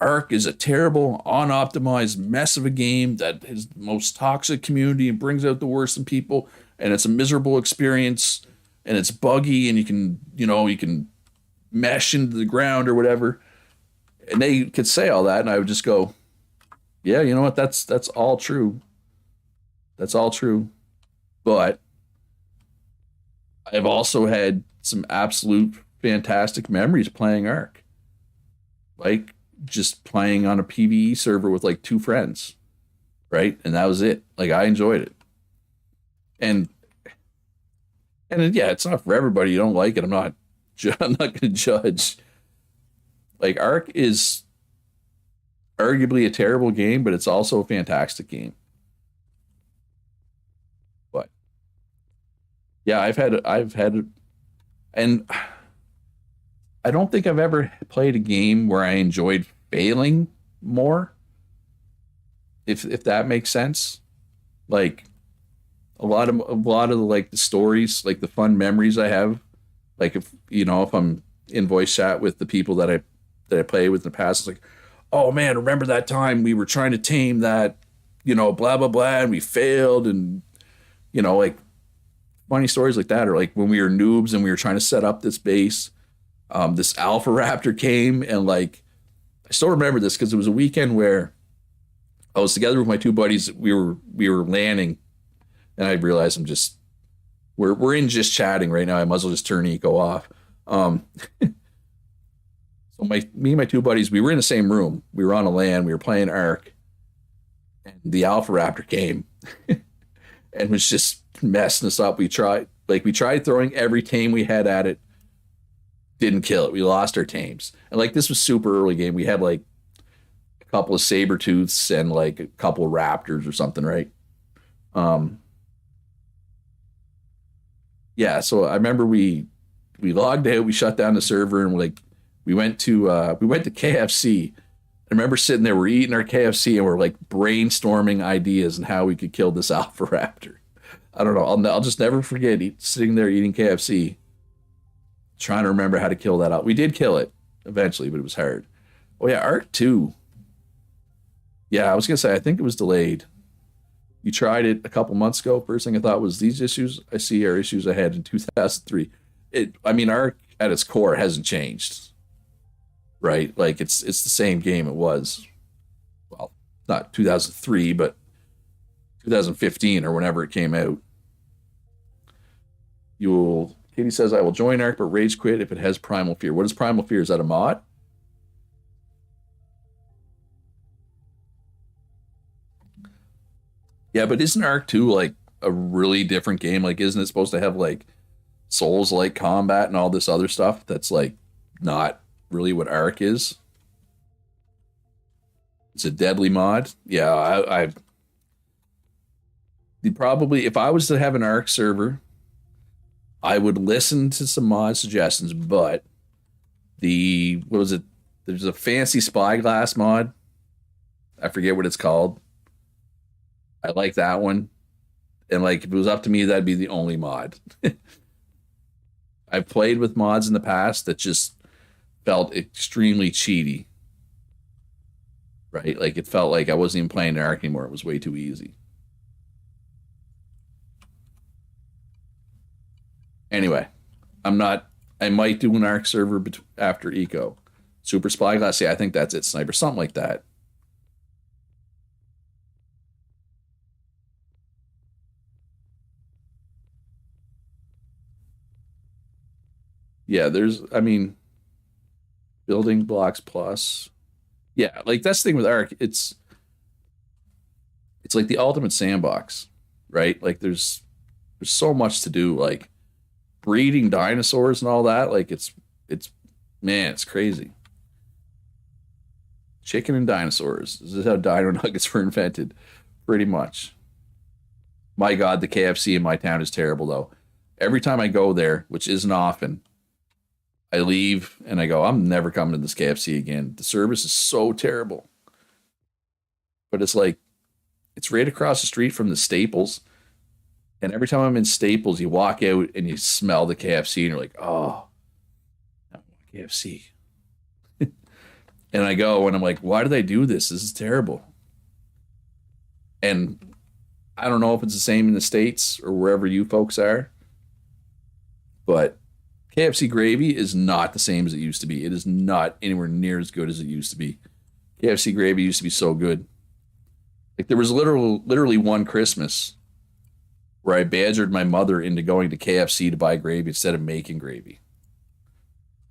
Arc is a terrible, unoptimized mess of a game that is the most toxic community and brings out the worst in people, and it's a miserable experience, and it's buggy, and you can mesh into the ground or whatever." And they could say all that, and I would just go, "Yeah, you know what? That's all true. That's all true." But I've also had some absolute fantastic memories playing Arc, like just playing on a PVE server with like two friends, right? And that was it. Like I enjoyed it, and yeah, it's not for everybody. You don't like it. I'm not going to judge. Like Arc is arguably a terrible game, but it's also a fantastic game. But yeah, and I don't think I've ever played a game where I enjoyed failing more, if that makes sense. Like a lot of like the stories, like the fun memories I have, like if I'm in voice chat with the people that I play with in the past, it's like, oh man, remember that time we were trying to tame that, blah blah blah, and we failed, and like funny stories like that, or like when we were noobs and we were trying to set up this base. This Alpha Raptor came, and like I still remember this because it was a weekend where I was together with my two buddies. We were landing, and I realized we're in just chatting right now. I might as well just turn eco off. So me and my two buddies, we were in the same room. We were on a LAN. We were playing Ark, and the Alpha Raptor came and was just messing us up. We tried throwing every tame we had at it. Didn't kill it. We lost our tames. And like this was super early game. We had like a couple of saber tooths and like a couple of raptors or something, right? Um, yeah, so I remember we logged out, we shut down the server, and we went to KFC. I remember sitting there, we're eating our KFC, and we're like brainstorming ideas and how we could kill this Alpha Raptor. I don't know. I'll just never forget sitting there eating KFC, trying to remember how to kill that out. We did kill it eventually, but it was hard. Oh yeah, Arc 2. Yeah, I was gonna say I think it was delayed. You tried it a couple months ago. First thing I thought was these issues I see are issues I had in 2003. I mean, Arc at its core hasn't changed, right? Like it's the same game it was. Well, not 2003, but 2015 or whenever it came out. Katie says I will join Arc but rage quit if it has Primal Fear. What is Primal Fear? Is that a mod? Yeah, but isn't Arc 2 like a really different game? Like, isn't it supposed to have like Souls like combat and all this other stuff that's like not really what Arc is? It's a deadly mod. Yeah, probably if I was to have an Arc server, I would listen to some mod suggestions, but what was it? There's a fancy spyglass mod. I forget what it's called. I like that one. And like if it was up to me, that'd be the only mod. I've played with mods in the past that just felt extremely cheaty. Right? Like it felt like I wasn't even playing Ark anymore. It was way too easy. Anyway, I'm not I might do an Arc server after Eco. Super Spyglass, yeah, I think that's it. Sniper, something like that. Yeah, I mean, building blocks plus. Yeah, like that's the thing with Arc. It's like the ultimate sandbox, right? Like there's so much to do, like breeding dinosaurs and all that. Like it's man, it's crazy. Chicken and dinosaurs. This is how dino nuggets were invented, pretty much. My God, the KFC in my town is terrible though. Every time I go there, which isn't often, I leave and I go, I'm never coming to this KFC again. The service is so terrible. But it's like it's right across the street from the Staples. And every time I'm in Staples, you walk out and you smell the KFC and you're like, oh, I want KFC. And I go and I'm like, why did I do this? This is terrible. And I don't know if it's the same in the States or wherever you folks are, but KFC gravy is not the same as it used to be. It is not anywhere near as good as it used to be. KFC gravy used to be so good. Like there was literally one Christmas where I badgered my mother into going to KFC to buy gravy instead of making gravy.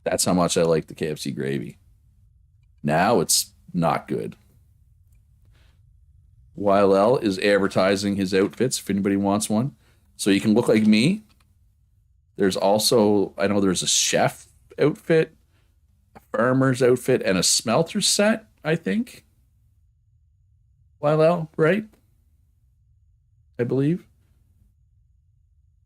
That's how much I like the KFC gravy. Now it's not good. YLL is advertising his outfits if anybody wants one. So you can look like me. There's also, I know there's a chef outfit, a farmer's outfit, and a smelter set, I think. YLL, right? I believe.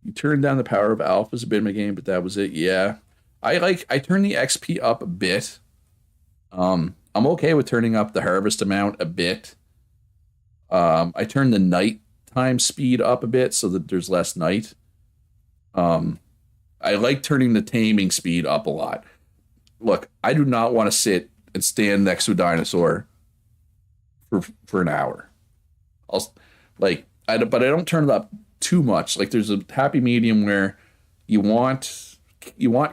You turned down the power of alphas a bit in my game, but that was it. Yeah. I turned the XP up a bit. I'm okay with turning up the harvest amount a bit. I turned the nighttime speed up a bit so that there's less night. I like turning the taming speed up a lot. Look, I do not want to sit and stand next to a dinosaur for an hour. But I don't turn it up too much. Like there's a happy medium where you want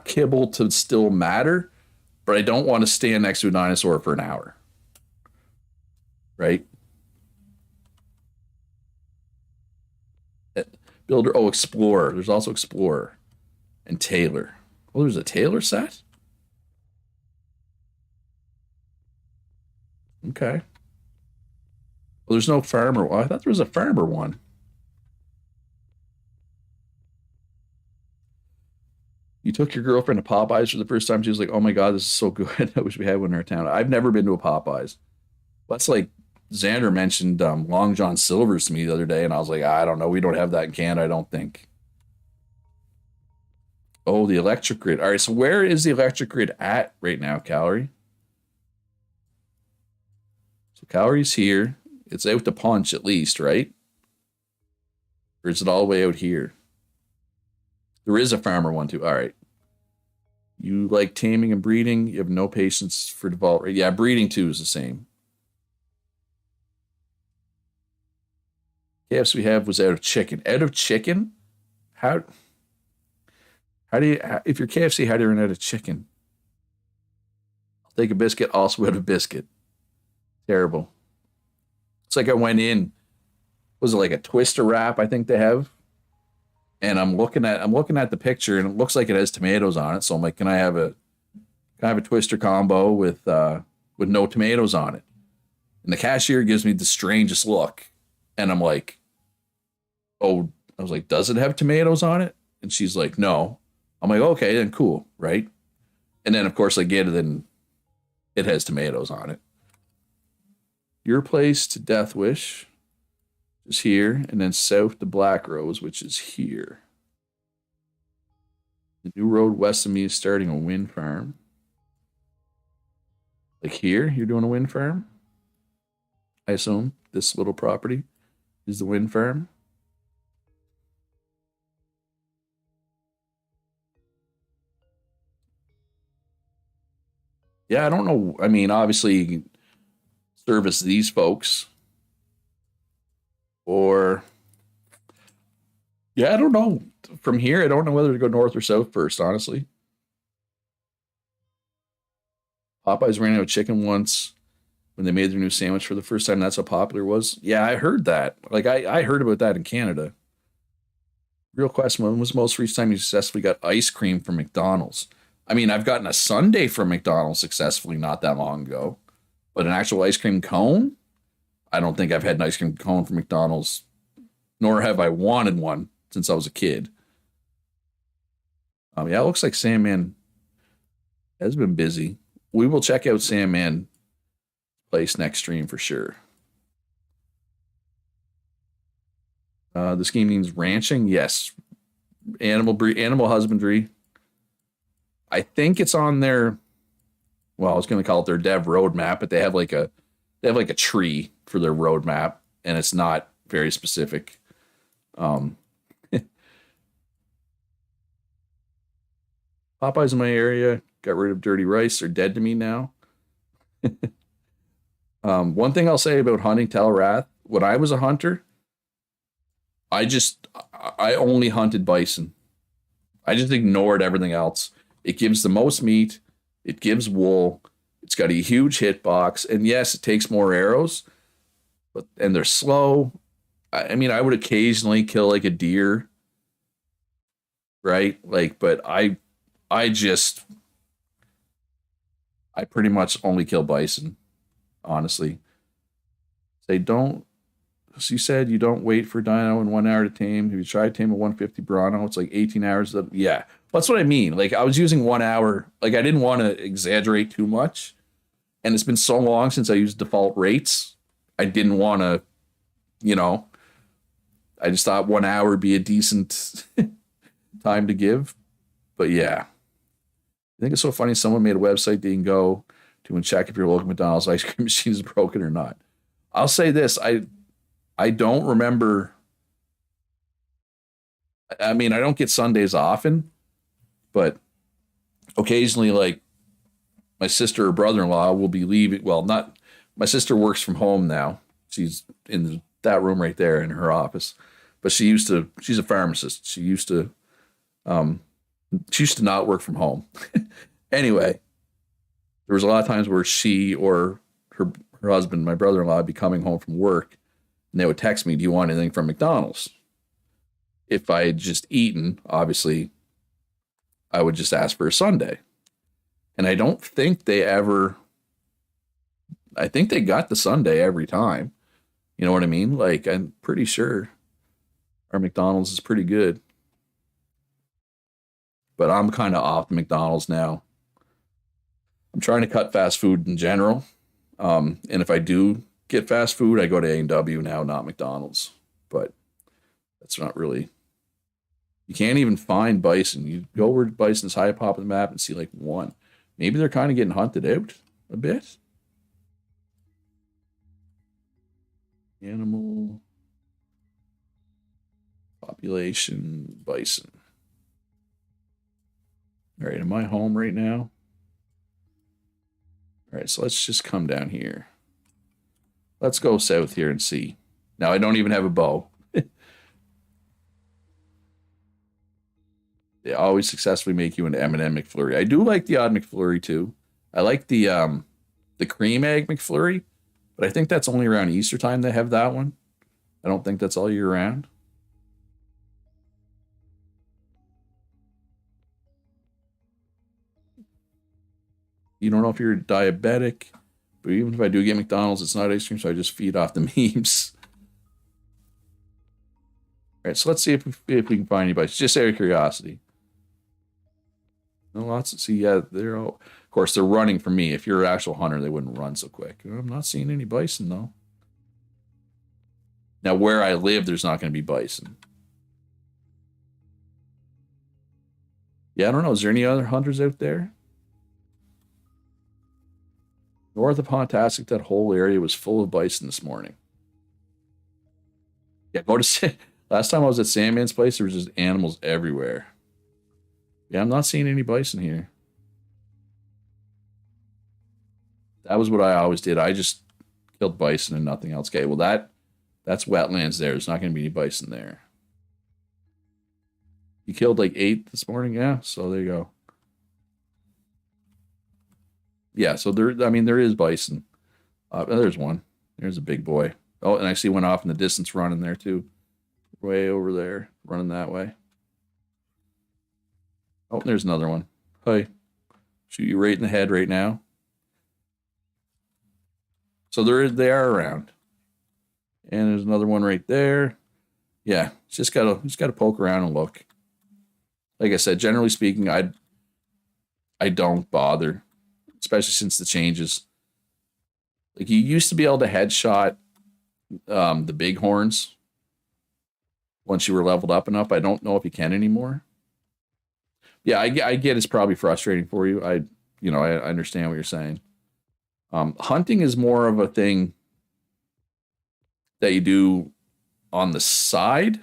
kibble to still matter, but I don't want to stand next to a dinosaur for an hour. Right? Builder, Explorer. There's also Explorer and Taylor. Oh, there's a Taylor set? Okay. Well, there's no farmer. Well, I thought there was a farmer one. You took your girlfriend to Popeyes for the first time. She was like, "Oh my God, this is so good. I wish we had one in our town." I've never been to a Popeyes. That's like Xander mentioned Long John Silver's to me the other day, and I was like, I don't know. We don't have that in Canada, I don't think. Oh, the electric grid. All right, so where is the electric grid at right now, Calorie? So Calorie's here. It's out to punch at least, right? Or is it all the way out here? There is a farmer one too. All right. You like taming and breeding. You have no patience for development. Yeah, breeding too is the same. KFC we have was out of chicken. Out of chicken? How do you, if you're KFC, how do you run out of chicken? I'll take a biscuit, also out of biscuit. Terrible. It's like I went in, was it like a twister wrap, I think they have? And I'm looking at the picture and it looks like it has tomatoes on it. So I'm like, can I have a twister combo with no tomatoes on it? And the cashier gives me the strangest look. And I'm like, oh, I was like, does it have tomatoes on it? And she's like, no. I'm like, okay, then cool, right? And then of course I get it and it has tomatoes on it. Your place to Death Wish is here, and then south to Black Rose, which is here. The new road west of me is starting a wind farm. Like here, you're doing a wind farm? I assume this little property is the wind farm. Yeah, I don't know. I mean, obviously, you can service these folks. Or, yeah, I don't know. From here, I don't know whether to go north or south first, honestly. Popeyes ran out of chicken once when they made their new sandwich for the first time. That's how popular it was. Yeah, I heard that. Like I heard about that in Canada. Real question: when was the most recent time you successfully got ice cream from McDonald's? I mean, I've gotten a sundae from McDonald's successfully not that long ago, but an actual ice cream cone? I don't think I've had an ice cream cone from McDonald's, nor have I wanted one since I was a kid. Yeah, it looks like Sandman has been busy. We will check out Sandman place next stream for sure. The scheme means ranching. Yes, animal husbandry. I think it's on their. Well, I was going to call it their dev roadmap, but they have like a tree for their roadmap, and it's not very specific. Popeyes in my area got rid of dirty rice. They're dead to me now. One thing I'll say about hunting Telrath, when I was a hunter, I only hunted bison. I just ignored everything else. It gives the most meat. It gives wool. It's got a huge hitbox. And yes, it takes more arrows, and they're slow. I mean, I would occasionally kill like a deer, right? Like, but I pretty much only kill bison, honestly. They don't. So you said you don't wait for dino in 1 hour to tame. If you try to tame a 150 Bronto, it's like 18 hours. Yeah, that's what I mean. Like I was using 1 hour. Like I didn't want to exaggerate too much, and it's been so long since I used default rates. I didn't want to, I just thought 1 hour would be a decent time to give. But yeah, I think it's so funny. Someone made a website that you can go to and check if your local McDonald's ice cream machine is broken or not. I'll say this: I don't remember. I mean, I don't get Sundays often, but occasionally, like my sister or brother-in-law will be leaving. Well, not my sister works from home now. She's in that room right there in her office, but she's a pharmacist. She used to not work from home. Anyway, there was a lot of times where she or her husband, my brother-in-law, would be coming home from work, and they would text me, "Do you want anything from McDonald's?" If I had just eaten, obviously, I would just ask for a sundae. And I don't think they ever. I think they got the sundae every time. You know what I mean? Like I'm pretty sure our McDonald's is pretty good. But I'm kind of off McDonald's now. I'm trying to cut fast food in general. And if I do get fast food, I go to A&W now, not McDonald's. But that's not really. You can't even find bison. You go where bison's high up on the map and see like one. Maybe they're kind of getting hunted out a bit. Animal population bison. All right, am I home right now? All right, so let's just come down here. Let's go south here and see. Now, I don't even have a bow. They always successfully make you an M&M McFlurry. I do like the odd McFlurry, too. I like the cream egg McFlurry, but I think that's only around Easter time they have that one. I don't think that's all year round. You don't know if you're diabetic, but even if I do get McDonald's, it's not ice cream, so I just feed off the memes. All right, so let's see if we can find anybody. It's just out of curiosity. No, lots of, see, yeah, they're all, of course, they're running from me. If you're an actual hunter, they wouldn't run so quick. I'm not seeing any bison, though. Now, where I live, there's not going to be bison. Yeah, I don't know. Is there any other hunters out there? North of Pontastic, that whole area was full of bison this morning. Yeah, last time I was at Sandman's place, there was just animals everywhere. Yeah, I'm not seeing any bison here. That was what I always did. I just killed bison and nothing else. Okay, well that's wetlands there. There's not going to be any bison there. You killed like 8 this morning, yeah. So there you go. Yeah, so I mean, there is bison. There's one. There's a big boy. Oh, and I see one off in the distance running there too. Way over there, running that way. Oh, there's another one. Hi. Shoot you right in the head right now. So they are around. And there's another one right there. Yeah, just gotta poke around and look. Like I said, generally speaking, I don't bother, especially since the changes. Like you used to be able to headshot the bighorns once you were leveled up enough. I don't know if you can anymore. Yeah, I get it's probably frustrating for you. I understand what you're saying. Hunting is more of a thing that you do on the side,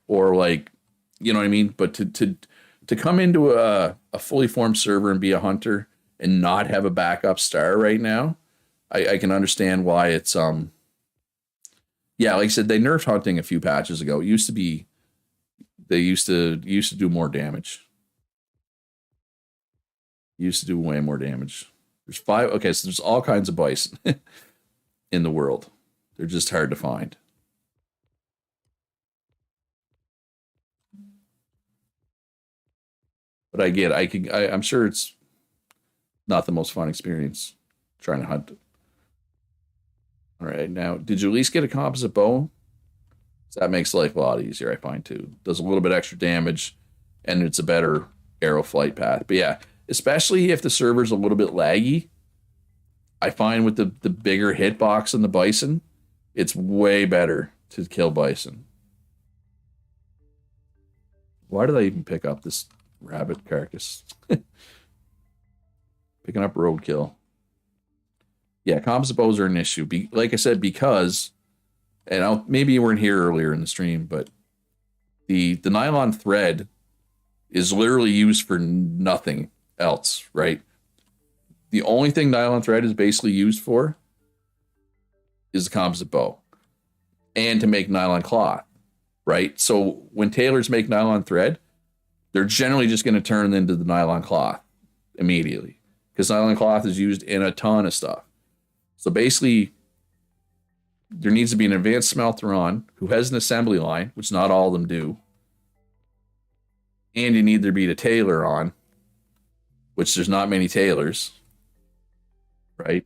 or like, you know what I mean. But to come into a fully formed server and be a hunter and not have a backup star right now, I can understand why it's yeah, like I said, they nerfed hunting a few patches ago. It used to be they used to do more damage. Used to do way more damage. There's 5. Okay, so there's all kinds of bison in the world. They're just hard to find. But I'm sure it's not the most fun experience trying to hunt. All right, now, did you at least get a composite bow? That makes life a lot easier, I find, too. Does a little bit extra damage, and it's a better arrow flight path. But yeah, especially if the server's a little bit laggy, I find with the bigger hitbox in the bison, it's way better to kill bison. Why did I even pick up this rabbit carcass? Picking up roadkill. Yeah, composite bows are an issue. Like I said, because, and maybe you weren't here earlier in the stream, but the nylon thread is literally used for nothing else, right? The only thing nylon thread is basically used for is the composite bow and to make nylon cloth, right? So when tailors make nylon thread, they're generally just going to turn into the nylon cloth immediately, because nylon cloth is used in a ton of stuff. So basically, there needs to be an advanced smelter on who has an assembly line, which not all of them do. And you need there be a tailor on, which there's not many tailors, right?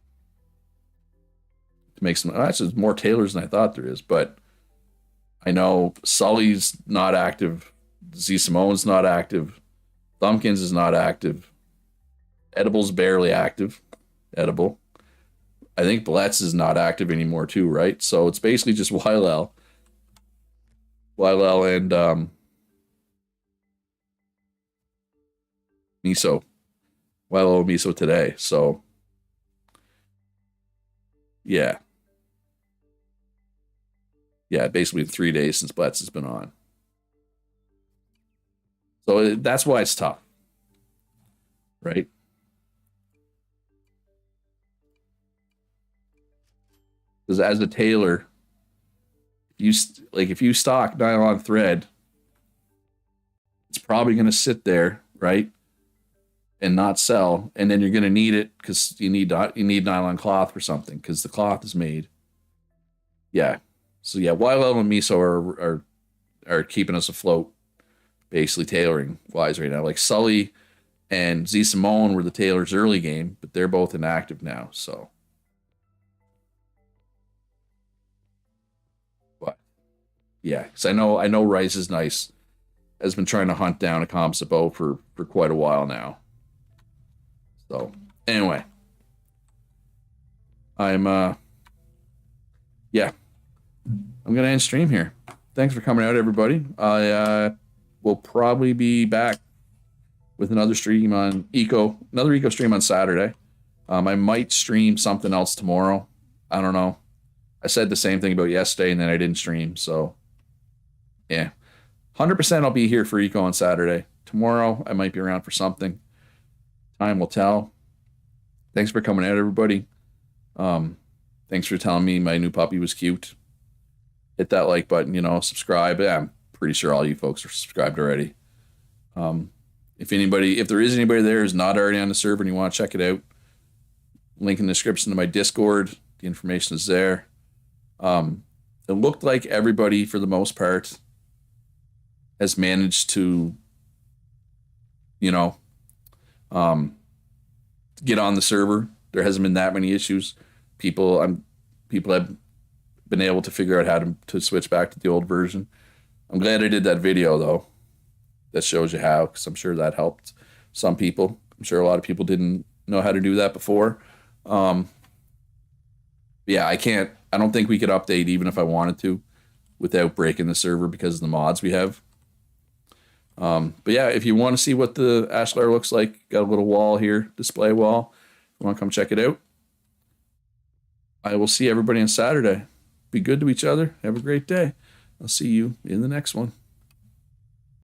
To make some, actually, more tailors than I thought there is. But I know Sully's not active, Z Simone's not active, Thumbkins is not active, Edible's barely active. Edible. I think Bletz is not active anymore too, right? So it's basically just YLL and Miso. YLL Miso today. So yeah. Yeah, basically 3 days since Bletz has been on. So that's why it's tough, right? Because as a tailor, if you stock nylon thread, it's probably going to sit there, right, and not sell, and then you're going to need it because you need nylon cloth for something because the cloth is made. Yeah, so yeah, YLL and Miso are keeping us afloat, basically tailoring wise right now. Like Sully and Z Simone were the tailors early game, but they're both inactive now, so. Yeah, because I know Rice is nice. Has been trying to hunt down a composite bow for quite a while now. So anyway, I'm yeah, I'm gonna end stream here. Thanks for coming out, everybody. I will probably be back with another stream on another eco stream on Saturday. I might stream something else tomorrow. I don't know. I said the same thing about yesterday, and then I didn't stream, so. Yeah, 100% I'll be here for Eco on Saturday. Tomorrow, I might be around for something. Time will tell. Thanks for coming out, everybody. Thanks for telling me my new puppy was cute. Hit that like button, subscribe. Yeah, I'm pretty sure all you folks are subscribed already. If there is anybody there who's not already on the server and you want to check it out, link in the description to my Discord. The information is there. It looked like everybody, for the most part, has managed to, get on the server. There hasn't been that many issues. People have been able to figure out how to switch back to the old version. I'm glad I did that video, though. That shows you how, because I'm sure that helped some people. I'm sure a lot of people didn't know how to do that before. Yeah, I don't think we could update even if I wanted to without breaking the server because of the mods we have. But yeah, if you want to see what the Ashlar looks like, got a little wall here, display wall. If you want to come check it out, I will see everybody on Saturday. Be good to each other. Have a great day. I'll see you in the next one.